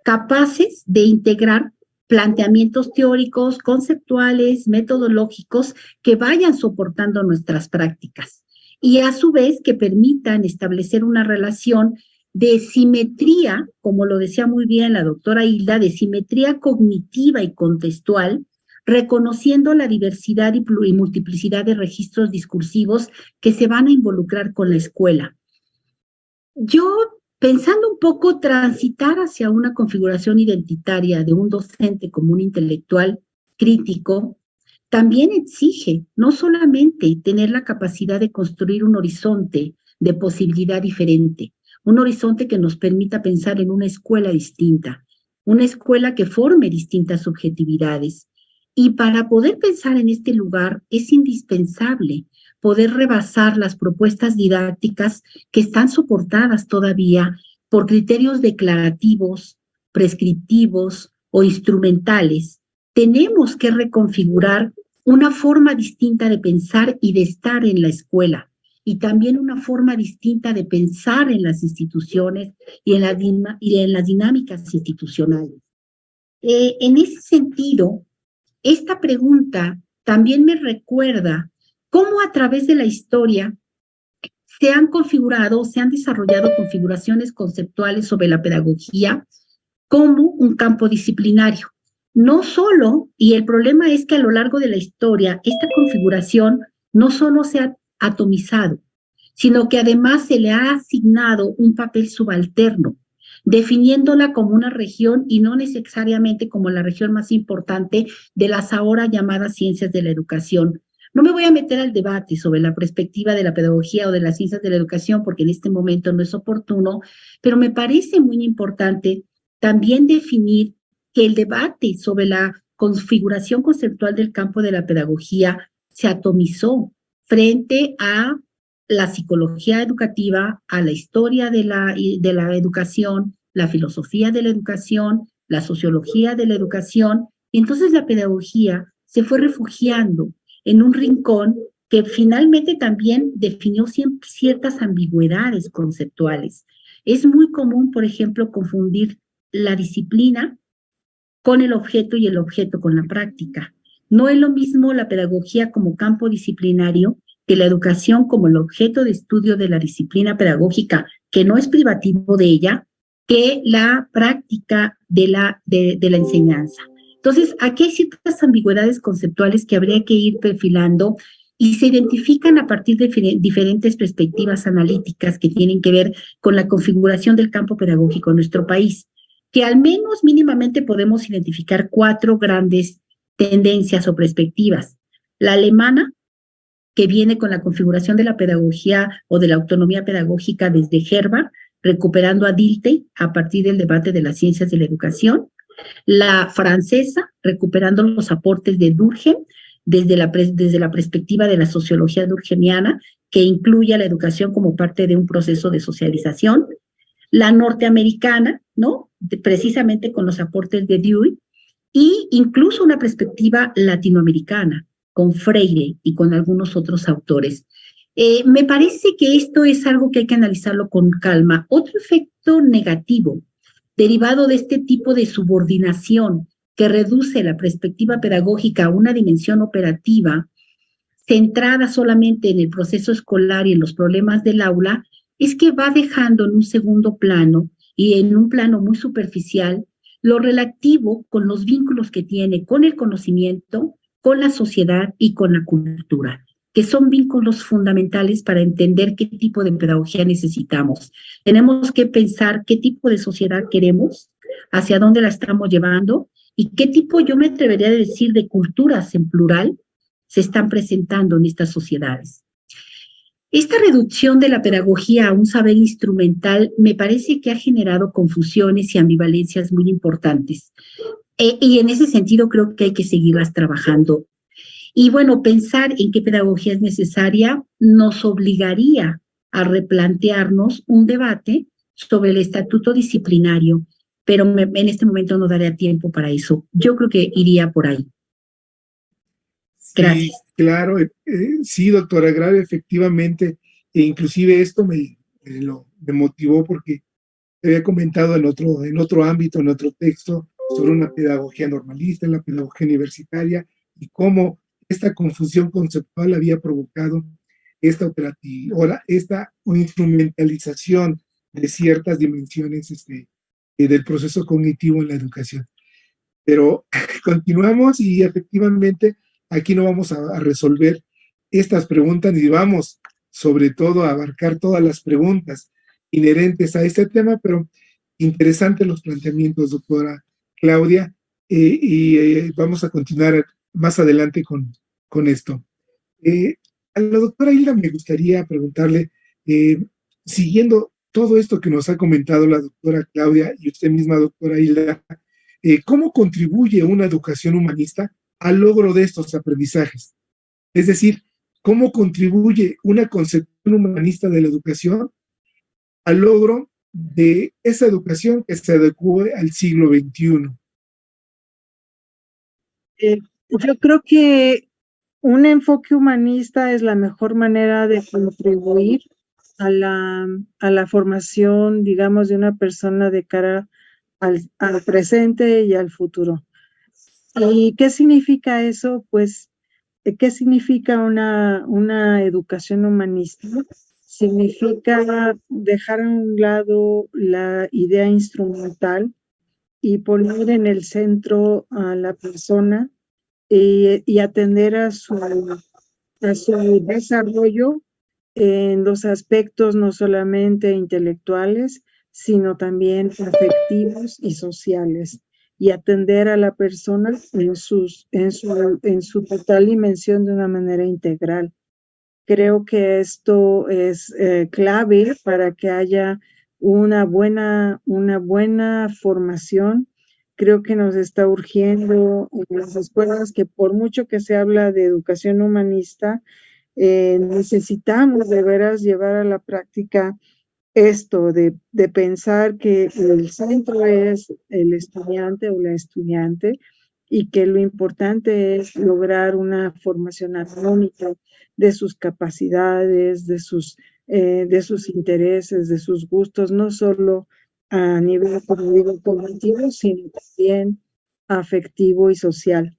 capaces de integrar planteamientos teóricos, conceptuales, metodológicos que vayan soportando nuestras prácticas y a su vez que permitan establecer una relación de simetría, como lo decía muy bien la doctora Hilda, de simetría cognitiva y contextual, reconociendo la diversidad y multiplicidad de registros discursivos que se van a involucrar con la escuela. Yo, pensando un poco, transitar hacia una configuración identitaria de un docente como un intelectual crítico, también exige no solamente tener la capacidad de construir un horizonte de posibilidad diferente, un horizonte que nos permita pensar en una escuela distinta, una escuela que forme distintas subjetividades. Y para poder pensar en este lugar es indispensable poder rebasar las propuestas didácticas que están soportadas todavía por criterios declarativos, prescriptivos o instrumentales. Tenemos que reconfigurar una forma distinta de pensar y de estar en la escuela, y también una forma distinta de pensar en las instituciones y en las dinámicas institucionales. En ese sentido, esta pregunta también me recuerda cómo a través de la historia se han configurado, se han desarrollado configuraciones conceptuales sobre la pedagogía como un campo disciplinario. No solo, y el problema es que a lo largo de la historia, esta configuración no solo se ha atomizado, sino que además se le ha asignado un papel subalterno, definiéndola como una región y no necesariamente como la región más importante de las ahora llamadas ciencias de la educación. No me voy a meter al debate sobre la perspectiva de la pedagogía o de las ciencias de la educación porque en este momento no es oportuno, pero me parece muy importante también definir que el debate sobre la configuración conceptual del campo de la pedagogía se atomizó frente a la psicología educativa, a la historia de la educación, la filosofía de la educación, la sociología de la educación. Y entonces la pedagogía se fue refugiando en un rincón que finalmente también definió ciertas ambigüedades conceptuales. Es muy común, por ejemplo, confundir la disciplina con el objeto y el objeto con la práctica. No es lo mismo la pedagogía como campo disciplinario que la educación como el objeto de estudio de la disciplina pedagógica, que no es privativo de ella, que la práctica de la enseñanza. Entonces, aquí hay ciertas ambigüedades conceptuales que habría que ir perfilando y se identifican a partir de diferentes perspectivas analíticas que tienen que ver con la configuración del campo pedagógico en nuestro país, que al menos mínimamente podemos identificar 4 grandes tendencias o perspectivas. La alemana, que viene con la configuración de la pedagogía o de la autonomía pedagógica desde Herbart, recuperando a Dilthey a partir del debate de las ciencias de la educación. La francesa, recuperando los aportes de Durkheim desde la perspectiva de la sociología durkheimiana, que incluye a la educación como parte de un proceso de socialización. La norteamericana, ¿no? Precisamente con los aportes de Dewey, y incluso una perspectiva latinoamericana, con Freire y con algunos otros autores. Me parece que esto es algo que hay que analizarlo con calma. Otro efecto negativo derivado de este tipo de subordinación que reduce la perspectiva pedagógica a una dimensión operativa centrada solamente en el proceso escolar y en los problemas del aula, es que va dejando en un segundo plano y en un plano muy superficial lo relativo con los vínculos que tiene con el conocimiento, con la sociedad y con la cultura, que son vínculos fundamentales para entender qué tipo de pedagogía necesitamos. Tenemos que pensar qué tipo de sociedad queremos, hacia dónde la estamos llevando y qué tipo, yo me atrevería a decir, de culturas en plural se están presentando en estas sociedades. Esta reducción de la pedagogía a un saber instrumental me parece que ha generado confusiones y ambivalencias muy importantes. Y en ese sentido creo que hay que seguirlas trabajando. Y bueno, pensar en qué pedagogía es necesaria nos obligaría a replantearnos un debate sobre el estatuto disciplinario, pero en este momento no daría tiempo para eso. Yo creo que iría por ahí. Sí, claro, sí, doctora Grave, efectivamente, e inclusive esto me motivó porque te había comentado en otro ámbito, en otro texto, sobre una pedagogía normalista, en la pedagogía universitaria, y cómo esta confusión conceptual había provocado esta instrumentalización de ciertas dimensiones del proceso cognitivo en la educación. Pero continuamos y efectivamente aquí no vamos a resolver estas preguntas ni vamos sobre todo a abarcar todas las preguntas inherentes a este tema, pero interesantes los planteamientos, doctora Claudia, vamos a continuar más adelante con esto. A la doctora Hilda me gustaría preguntarle, siguiendo todo esto que nos ha comentado la doctora Claudia y usted misma, doctora Hilda, ¿cómo contribuye una educación humanista al logro de estos aprendizajes? Es decir, ¿cómo contribuye una concepción humanista de la educación al logro de esa educación que se adecue al siglo XXI? Yo creo que un enfoque humanista es la mejor manera de contribuir a la formación, digamos, de una persona de cara al presente y al futuro. ¿Y qué significa eso? Pues, ¿qué significa una educación humanista? Significa dejar a un lado la idea instrumental y poner en el centro a la persona y atender a su desarrollo en los aspectos no solamente intelectuales, sino también afectivos y sociales, y atender a la persona en su total dimensión de una manera integral. Creo que esto es clave para que haya una buena formación. Creo que nos está urgiendo en las escuelas que por mucho que se habla de educación humanista, necesitamos de veras llevar a la práctica esto de pensar que el centro es el estudiante o la estudiante y que lo importante es lograr una formación armónica de sus capacidades, de sus intereses, de sus gustos, no solo a nivel, como digo, cognitivo, sino también afectivo y social.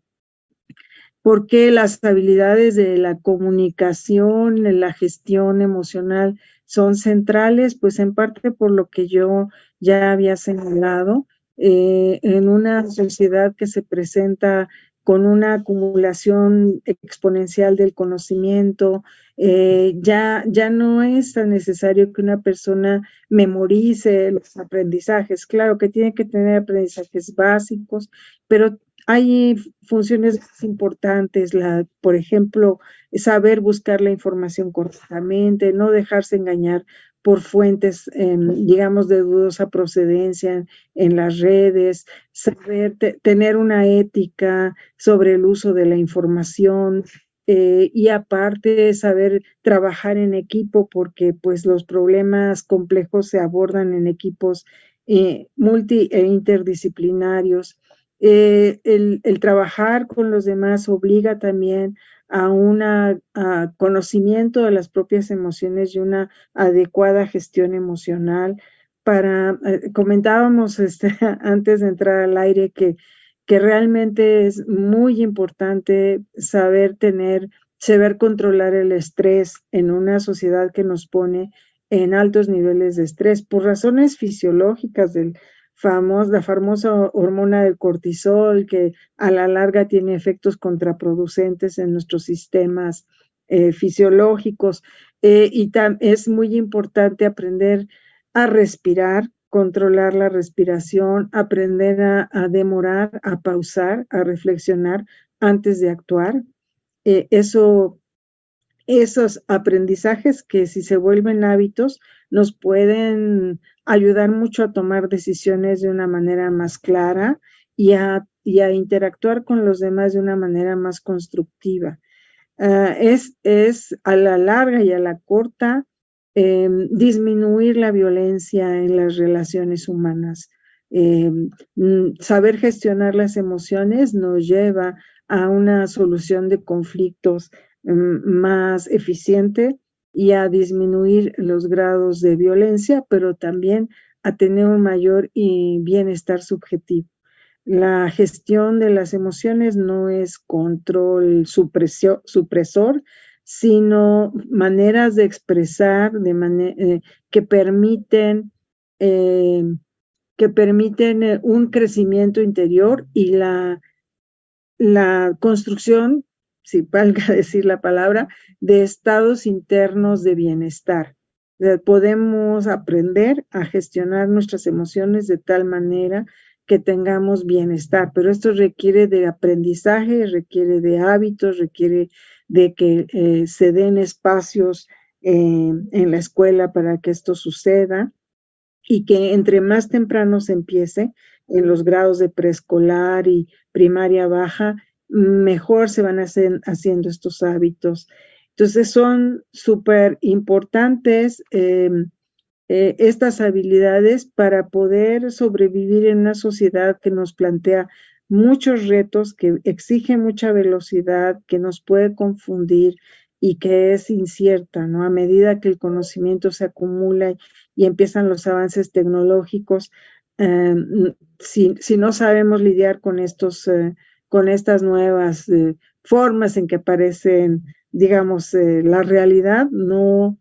Porque las habilidades de la comunicación, la gestión emocional son centrales, pues en parte por lo que yo ya había señalado, en una sociedad que se presenta con una acumulación exponencial del conocimiento, ya no es tan necesario que una persona memorice los aprendizajes. Claro que tiene que tener aprendizajes básicos, pero hay funciones importantes, por ejemplo, saber buscar la información correctamente, no dejarse engañar por fuentes, digamos, de dudosa procedencia en las redes, saber tener una ética sobre el uso de la información, y aparte saber trabajar en equipo, porque pues los problemas complejos se abordan en equipos multi e interdisciplinarios. El trabajar con los demás obliga también a un conocimiento de las propias emociones y una adecuada gestión emocional. Comentábamos antes de entrar al aire que realmente es muy importante saber controlar el estrés en una sociedad que nos pone en altos niveles de estrés por razones fisiológicas la famosa hormona del cortisol, que a la larga tiene efectos contraproducentes en nuestros sistemas fisiológicos. Es muy importante aprender a respirar, controlar la respiración, aprender a demorar, a pausar, a reflexionar antes de actuar. Esos aprendizajes que si se vuelven hábitos nos pueden ayudar mucho a tomar decisiones de una manera más clara y a interactuar con los demás de una manera más constructiva. Es a la larga y a la corta disminuir la violencia en las relaciones humanas. Saber gestionar las emociones nos lleva a una solución de conflictos más eficiente y a disminuir los grados de violencia, pero también a tener un mayor bienestar subjetivo. La gestión de las emociones no es control supresor, sino maneras de expresar que permiten un crecimiento interior y la construcción, si valga decir la palabra, de estados internos de bienestar. Podemos aprender a gestionar nuestras emociones de tal manera que tengamos bienestar, pero esto requiere de aprendizaje, requiere de hábitos, requiere de que se den espacios en la escuela para que esto suceda, y que entre más temprano se empiece, en los grados de preescolar y primaria baja, mejor se van haciendo estos hábitos. Entonces son súper importantes estas habilidades para poder sobrevivir en una sociedad que nos plantea muchos retos, que exige mucha velocidad, que nos puede confundir y que es incierta, ¿no? A medida que el conocimiento se acumula y empiezan los avances tecnológicos, si no sabemos lidiar con estas nuevas formas en que aparecen, digamos, la realidad, no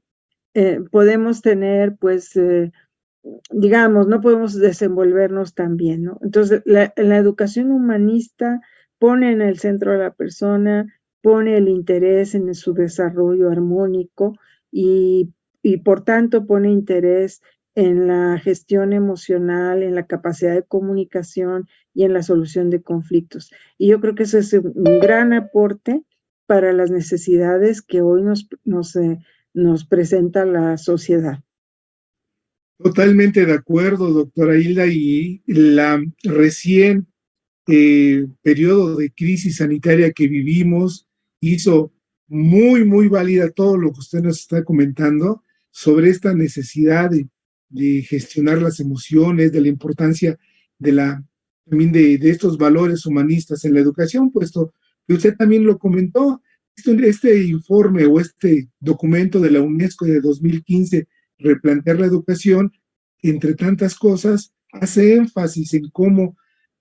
podemos tener, pues, digamos, no podemos desenvolvernos tan bien, ¿no? Entonces, la educación humanista pone en el centro a la persona, pone el interés en su desarrollo armónico y por tanto pone interés en la gestión emocional, en la capacidad de comunicación y en la solución de conflictos. Y yo creo que eso es un gran aporte para las necesidades que hoy nos presenta la sociedad. Totalmente de acuerdo, doctora Hilda, y la recién periodo de crisis sanitaria que vivimos hizo muy válida todo lo que usted nos está comentando sobre esta necesidad de gestionar las emociones, de la importancia también de estos valores humanistas en la educación, puesto que usted también lo comentó. Este informe o este documento de la UNESCO de 2015, Replantear la Educación, entre tantas cosas, hace énfasis en cómo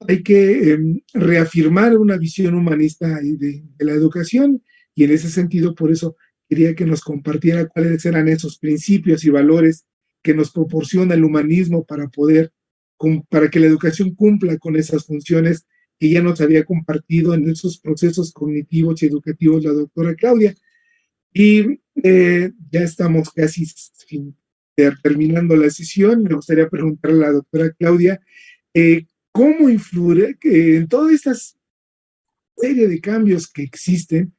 hay que reafirmar una visión humanista de la educación, y en ese sentido, por eso quería que nos compartiera cuáles eran esos principios y valores que nos proporciona el humanismo para que la educación cumpla con esas funciones que ya nos había compartido en esos procesos cognitivos y educativos la doctora Claudia. Y ya estamos casi terminando la sesión. Me gustaría preguntarle a la doctora Claudia, ¿cómo influye en toda esta serie de cambios que existen?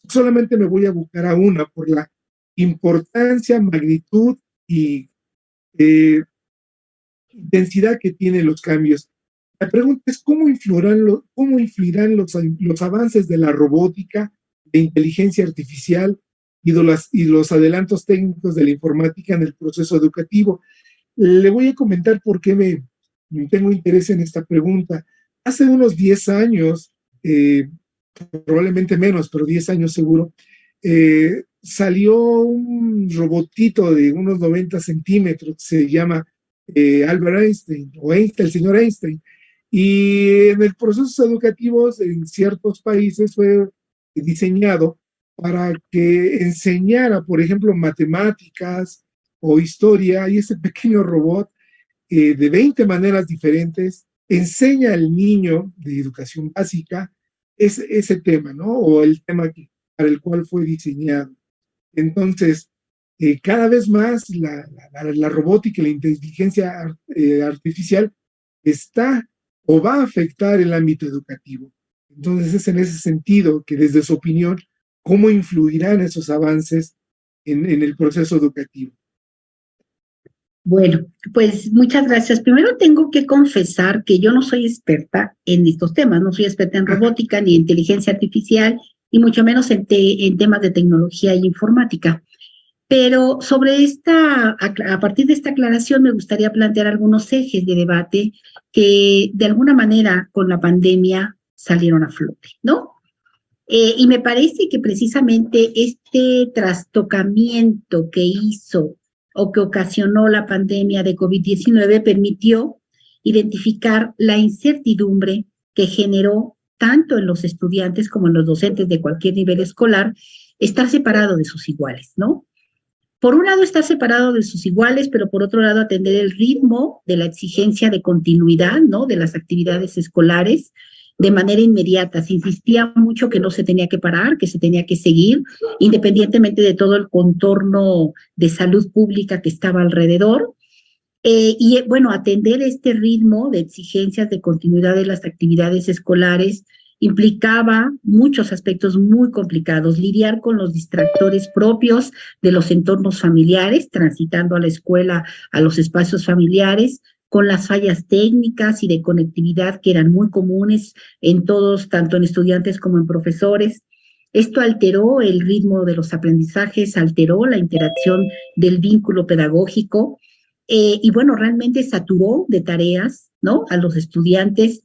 Solamente me voy a buscar a una por la importancia, magnitud y intensidad que tienen los cambios. La pregunta es cómo influirán los avances de la robótica, de inteligencia artificial y los adelantos técnicos de la informática en el proceso educativo. Le voy a comentar por qué tengo interés en esta pregunta. Hace unos 10 años, probablemente menos, pero 10 años seguro, salió un robotito de unos 90 centímetros, se llama Albert Einstein, o Einstein, el señor Einstein. Y en el procesos educativos en ciertos países fue diseñado para que enseñara, por ejemplo, matemáticas o historia, y ese pequeño robot de 20 maneras diferentes enseña al niño de educación básica ese tema, ¿no? O el tema para el cual fue diseñado. Entonces, cada vez más la robótica y la inteligencia artificial está o va a afectar el ámbito educativo. Entonces, es en ese sentido que, desde su opinión, ¿cómo influirán esos avances en el proceso educativo? Bueno, pues muchas gracias. Primero tengo que confesar que yo no soy experta en estos temas, no soy experta en robótica ni en inteligencia artificial y mucho menos en temas de tecnología e informática. Pero a partir de esta aclaración me gustaría plantear algunos ejes de debate que de alguna manera con la pandemia salieron a flote, ¿no? Y me parece que precisamente este trastocamiento que hizo o que ocasionó la pandemia de COVID-19 permitió identificar la incertidumbre que generó tanto en los estudiantes como en los docentes de cualquier nivel escolar estar separado de sus iguales, ¿no? Por un lado, estar separado de sus iguales, pero por otro lado, atender el ritmo de la exigencia de continuidad, ¿no? De las actividades escolares de manera inmediata. Se insistía mucho que no se tenía que parar, que se tenía que seguir, independientemente de todo el contorno de salud pública que estaba alrededor. Bueno, atender este ritmo de exigencias de continuidad de las actividades escolares implicaba muchos aspectos muy complicados, lidiar con los distractores propios de los entornos familiares, transitando a la escuela, a los espacios familiares, con las fallas técnicas y de conectividad que eran muy comunes en todos, tanto en estudiantes como en profesores. Esto alteró el ritmo de los aprendizajes, alteró la interacción del vínculo pedagógico, y bueno, realmente saturó de tareas, ¿no? A los estudiantes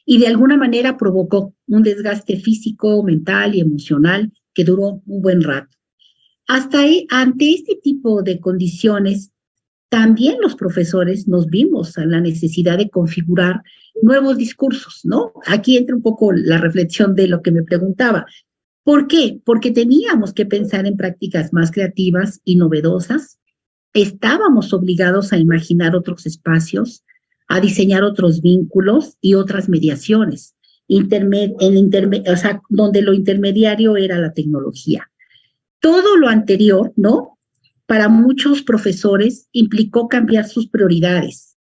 y de alguna manera provocó un desgaste físico, mental y emocional que duró un buen rato. Ante este tipo de condiciones, también los profesores nos vimos en la necesidad de configurar nuevos discursos, ¿no? Aquí entra un poco la reflexión de lo que me preguntaba. ¿Por qué? Porque teníamos que pensar en prácticas más creativas y novedosas. Estábamos obligados a imaginar otros espacios, a diseñar otros vínculos y otras mediaciones, o sea, donde lo intermediario era la tecnología. Todo lo anterior, ¿no? Para muchos profesores implicó cambiar sus prioridades.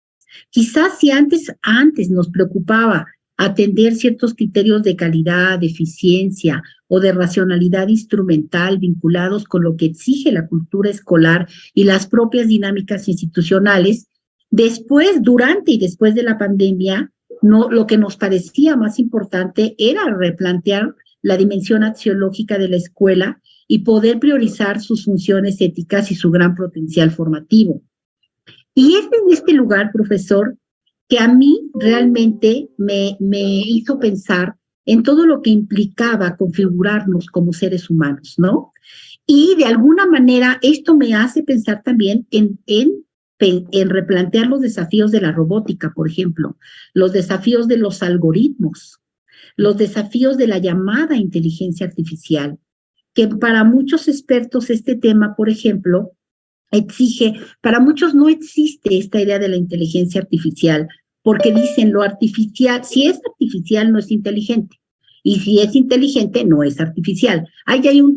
Quizás si antes nos preocupaba atender ciertos criterios de calidad, de eficiencia o de racionalidad instrumental vinculados con lo que exige la cultura escolar y las propias dinámicas institucionales, después, durante y después de la pandemia, lo que nos parecía más importante era replantear la dimensión axiológica de la escuela y poder priorizar sus funciones éticas y su gran potencial formativo. Y es en este lugar, profesor, que a mí realmente me hizo pensar en todo lo que implicaba configurarnos como seres humanos, ¿no? Y de alguna manera esto me hace pensar también en replantear los desafíos de la robótica, por ejemplo, los desafíos de los algoritmos, los desafíos de la llamada inteligencia artificial, que para muchos expertos este tema, por ejemplo, para muchos no existe esta idea de la inteligencia artificial, porque dicen lo artificial, si es artificial no es inteligente, y si es inteligente no es artificial. Ahí hay un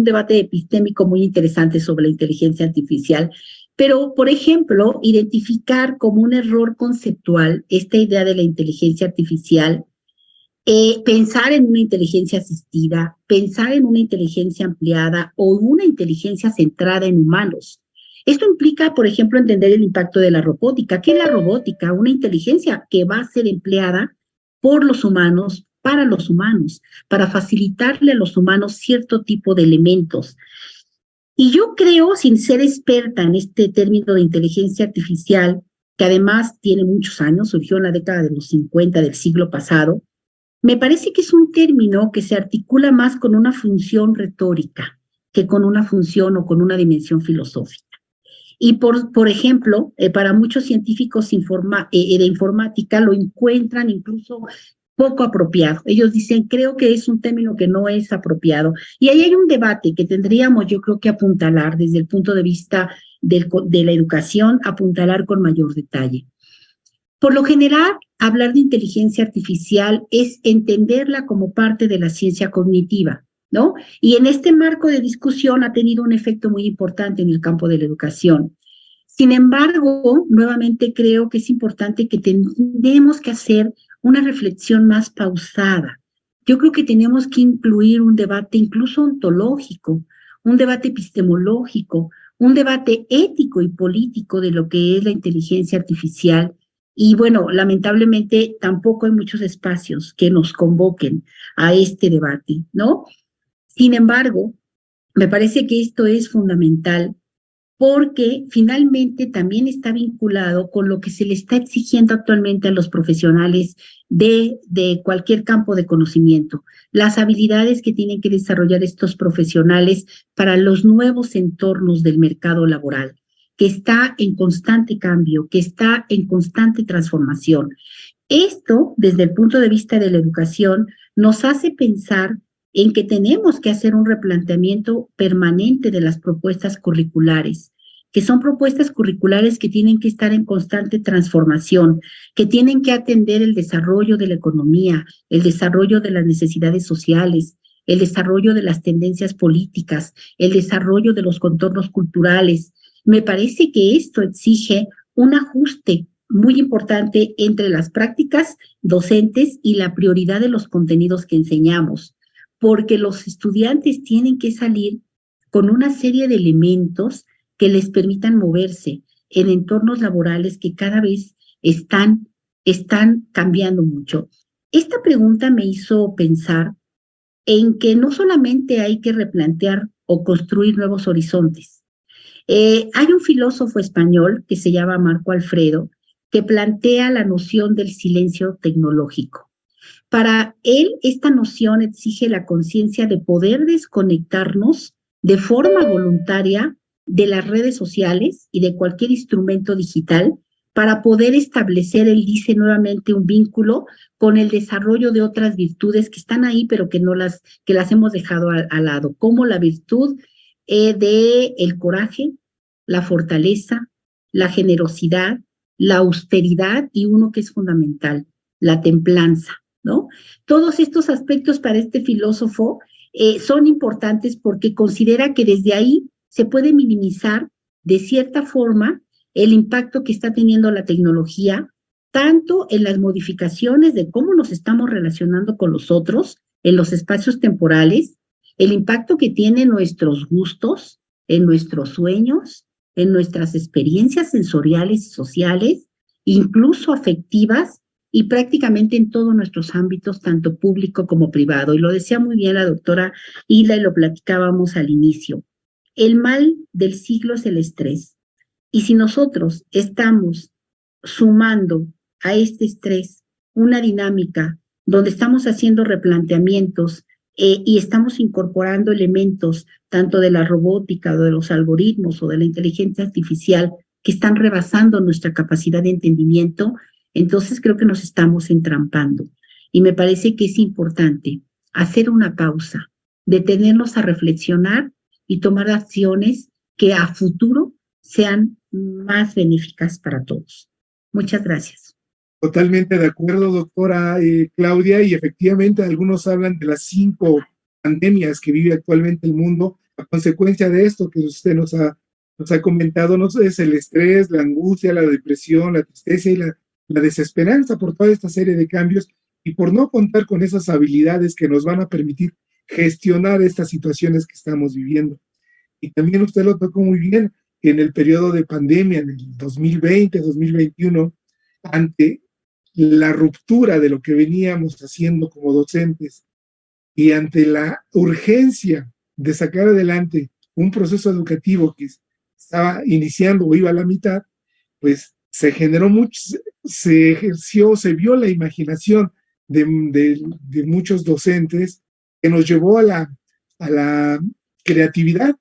debate epistémico muy interesante sobre la inteligencia artificial, pero, por ejemplo, identificar como un error conceptual esta idea de la inteligencia artificial, pensar en una inteligencia asistida, pensar en una inteligencia ampliada o una inteligencia centrada en humanos. Esto implica, por ejemplo, entender el impacto de la robótica. ¿Qué es la robótica? Una inteligencia que va a ser empleada por los humanos, para facilitarle a los humanos cierto tipo de elementos. Y yo creo, sin ser experta en este término de inteligencia artificial, que además tiene muchos años, surgió en la década de los 50 del siglo pasado, me parece que es un término que se articula más con una función retórica que con una función o con una dimensión filosófica. Y por ejemplo, para muchos científicos de informática lo encuentran incluso poco apropiado. Ellos dicen, creo que es un término que no es apropiado. Y ahí hay un debate que tendríamos, yo creo que apuntalar desde el punto de vista de la educación, apuntalar con mayor detalle. Por lo general, hablar de inteligencia artificial es entenderla como parte de la ciencia cognitiva, ¿no? Y en este marco de discusión ha tenido un efecto muy importante en el campo de la educación. Sin embargo, nuevamente creo que es importante que tenemos que hacer una reflexión más pausada. Yo creo que tenemos que incluir un debate incluso ontológico, un debate epistemológico, un debate ético y político de lo que es la inteligencia artificial. Y bueno, lamentablemente tampoco hay muchos espacios que nos convoquen a este debate, ¿no? Sin embargo, Me parece que esto es fundamental porque finalmente también está vinculado con lo que se le está exigiendo actualmente a los profesionales de cualquier campo de conocimiento, las habilidades que tienen que desarrollar estos profesionales para los nuevos entornos del mercado laboral, que está en constante cambio, que está en constante transformación. Esto, desde el punto de vista de la educación, nos hace pensar en que tenemos que hacer un replanteamiento permanente de las propuestas curriculares, que son propuestas curriculares que tienen que estar en constante transformación, que tienen que atender el desarrollo de la economía, el desarrollo de las necesidades sociales, el desarrollo de las tendencias políticas, el desarrollo de los contornos culturales. Me parece que esto exige un ajuste muy importante entre las prácticas docentes y la prioridad de los contenidos que enseñamos, porque los estudiantes tienen que salir con una serie de elementos que les permitan moverse en entornos laborales que cada vez están cambiando mucho. Esta pregunta me hizo pensar en que no solamente hay que replantear o construir nuevos horizontes. Hay un filósofo español que se llama Marco Alfredo, que plantea la noción del silencio tecnológico. Para él, esta noción exige la conciencia de poder desconectarnos de forma voluntaria de las redes sociales y de cualquier instrumento digital para poder establecer, él dice nuevamente, un vínculo con el desarrollo de otras virtudes que están ahí, pero que las hemos dejado al lado, como la virtud de el coraje, la fortaleza, la generosidad, la austeridad y uno que es fundamental, la templanza, ¿no? Todos estos aspectos para este filósofo son importantes porque considera que desde ahí se puede minimizar de cierta forma el impacto que está teniendo la tecnología, tanto en las modificaciones de cómo nos estamos relacionando con los otros, en los espacios temporales, el impacto que tienen nuestros gustos, en nuestros sueños, en nuestras experiencias sensoriales y sociales, incluso afectivas, y prácticamente en todos nuestros ámbitos, tanto público como privado. Y lo decía muy bien la doctora Hilda y lo platicábamos al inicio. El mal del siglo es el estrés. Y si nosotros estamos sumando a este estrés una dinámica donde estamos haciendo replanteamientos y estamos incorporando elementos tanto de la robótica o de los algoritmos o de la inteligencia artificial que están rebasando nuestra capacidad de entendimiento, entonces creo que nos estamos entrampando. Y me parece que es importante hacer una pausa, detenernos a reflexionar y tomar acciones que a futuro sean más benéficas para todos. Muchas gracias. Totalmente de acuerdo, doctora Claudia, y efectivamente algunos hablan de las 5 pandemias que vive actualmente el mundo a consecuencia de esto que usted nos ha comentado, no es el estrés, la angustia, la depresión, la tristeza y la desesperanza por toda esta serie de cambios y por no contar con esas habilidades que nos van a permitir gestionar estas situaciones que estamos viviendo. Y también usted lo tocó muy bien en el periodo de pandemia, en el 2020, 2021, ante la ruptura de lo que veníamos haciendo como docentes y ante la urgencia de sacar adelante un proceso educativo que estaba iniciando o iba a la mitad, pues se generó mucho, se ejerció, se vio la imaginación de muchos docentes que nos llevó a la creatividad.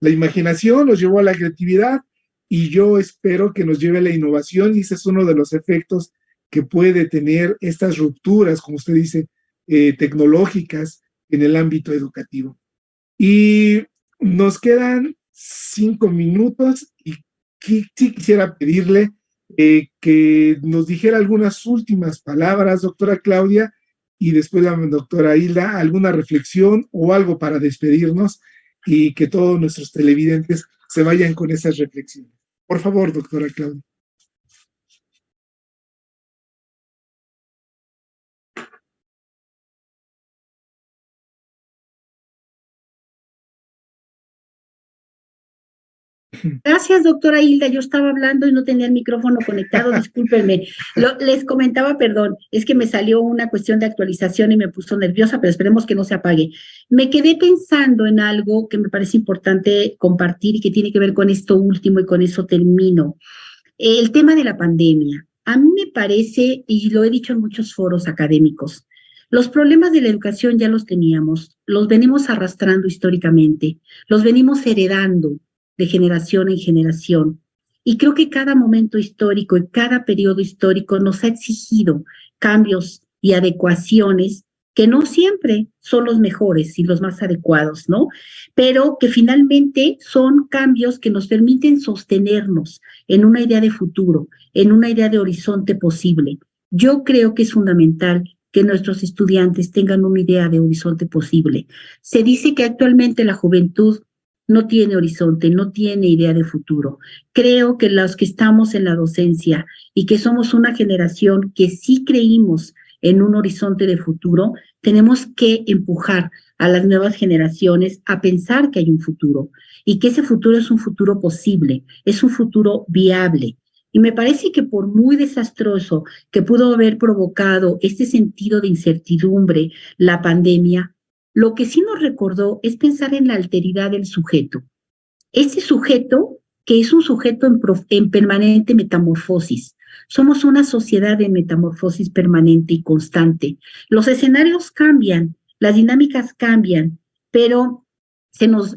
La imaginación nos llevó a la creatividad y yo espero que nos lleve a la innovación y ese es uno de los efectos que puede tener estas rupturas, como usted dice, tecnológicas en el ámbito educativo. Y nos quedan 5 minutos y sí quisiera pedirle que nos dijera algunas últimas palabras, doctora Claudia, y después la doctora Hilda, alguna reflexión o algo para despedirnos y que todos nuestros televidentes se vayan con esas reflexiones. Por favor, doctora Claudia. Gracias, doctora Hilda. Yo estaba hablando y no tenía el micrófono conectado, discúlpenme. Les comentaba, perdón, es que me salió una cuestión de actualización y me puso nerviosa, pero esperemos que no se apague. Me quedé pensando en algo que me parece importante compartir y que tiene que ver con esto último y con eso termino. El tema de la pandemia. A mí me parece, y lo he dicho en muchos foros académicos, los problemas de la educación ya los teníamos, los venimos arrastrando históricamente, los venimos heredando de generación en generación. Y creo que cada momento histórico y cada periodo histórico nos ha exigido cambios y adecuaciones que no siempre son los mejores y los más adecuados, ¿no? Pero que finalmente son cambios que nos permiten sostenernos en una idea de futuro, en una idea de horizonte posible. Yo creo que es fundamental que nuestros estudiantes tengan una idea de horizonte posible. Se dice que actualmente la juventud no tiene horizonte, no tiene idea de futuro. Creo que los que estamos en la docencia y que somos una generación que sí creímos en un horizonte de futuro, tenemos que empujar a las nuevas generaciones a pensar que hay un futuro y que ese futuro es un futuro posible, es un futuro viable. Y me parece que por muy desastroso que pudo haber provocado este sentido de incertidumbre, la pandemia, lo que sí nos recordó es pensar en la alteridad del sujeto. Ese sujeto que es un sujeto en permanente metamorfosis. Somos una sociedad de metamorfosis permanente y constante. Los escenarios cambian, las dinámicas cambian, pero se nos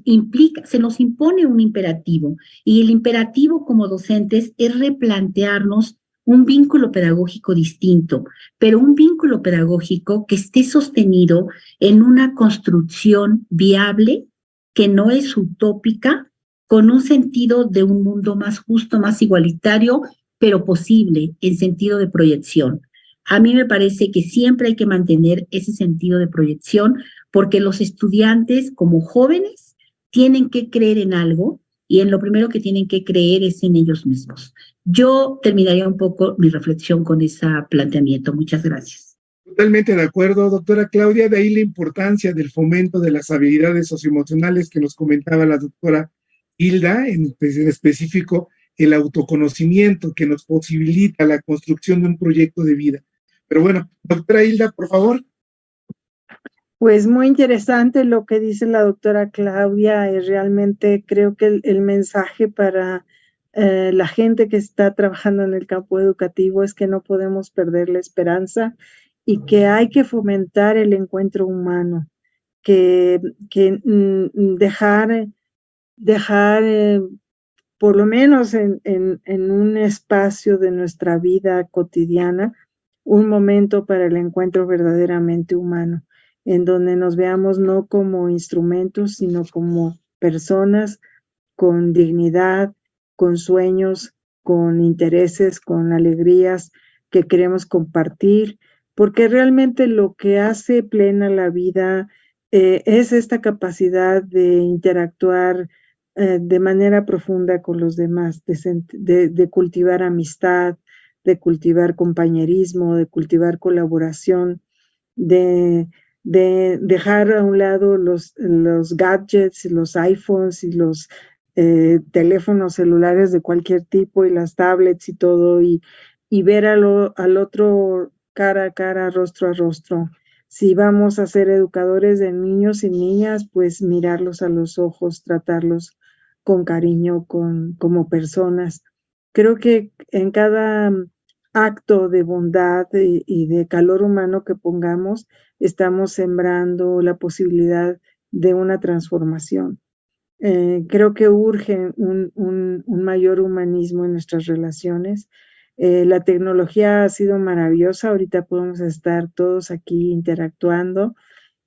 impone un imperativo. Y el imperativo como docentes es replantearnos un vínculo pedagógico distinto, pero un vínculo pedagógico que esté sostenido en una construcción viable, que no es utópica, con un sentido de un mundo más justo, más igualitario, pero posible en sentido de proyección. A mí me parece que siempre hay que mantener ese sentido de proyección porque los estudiantes como jóvenes tienen que creer en algo y en lo primero que tienen que creer es en ellos mismos. Yo terminaría un poco mi reflexión con ese planteamiento. Muchas gracias. Totalmente de acuerdo, doctora Claudia, de ahí la importancia del fomento de las habilidades socioemocionales que nos comentaba la doctora Hilda, en específico el autoconocimiento que nos posibilita la construcción de un proyecto de vida. Pero bueno, doctora Hilda, por favor. Pues muy interesante lo que dice la doctora Claudia, y realmente creo que el mensaje para la gente que está trabajando en el campo educativo es que no podemos perder la esperanza y que hay que fomentar el encuentro humano, que dejar por lo menos en un espacio de nuestra vida cotidiana, un momento para el encuentro verdaderamente humano, en donde nos veamos no como instrumentos, sino como personas con dignidad, con sueños, con intereses, con alegrías que queremos compartir, porque realmente lo que hace plena la vida es esta capacidad de interactuar de manera profunda con los demás, de cultivar amistad, de cultivar compañerismo, de cultivar colaboración, de dejar a un lado los gadgets, los iPhones y los teléfonos celulares de cualquier tipo y las tablets y todo, y ver al otro cara a cara, rostro a rostro. Si vamos a ser educadores de niños y niñas, pues mirarlos a los ojos, tratarlos con cariño, como personas. Creo que en cada acto de bondad y de calor humano que pongamos, estamos sembrando la posibilidad de una transformación. Creo que urge un mayor humanismo en nuestras relaciones. La tecnología ha sido maravillosa, ahorita podemos estar todos aquí interactuando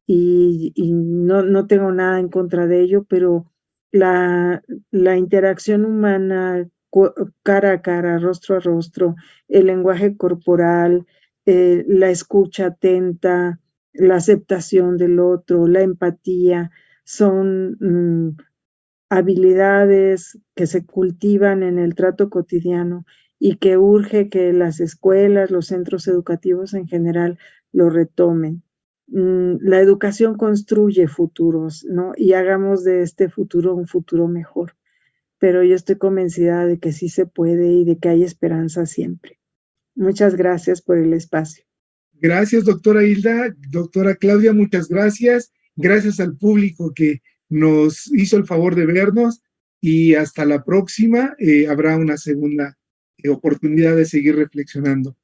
y no tengo nada en contra de ello, pero la interacción humana cara a cara, rostro a rostro, el lenguaje corporal, la escucha atenta, la aceptación del otro, la empatía, son habilidades que se cultivan en el trato cotidiano y que urge que las escuelas, los centros educativos en general lo retomen. La educación construye futuros, ¿no? Y hagamos de este futuro un futuro mejor. pero yo estoy convencida de que sí se puede y de que hay esperanza siempre. Muchas gracias por el espacio. Gracias, doctora Hilda. Doctora Claudia, muchas gracias. Gracias al público que nos hizo el favor de vernos y hasta la próxima. Habrá una segunda oportunidad de seguir reflexionando.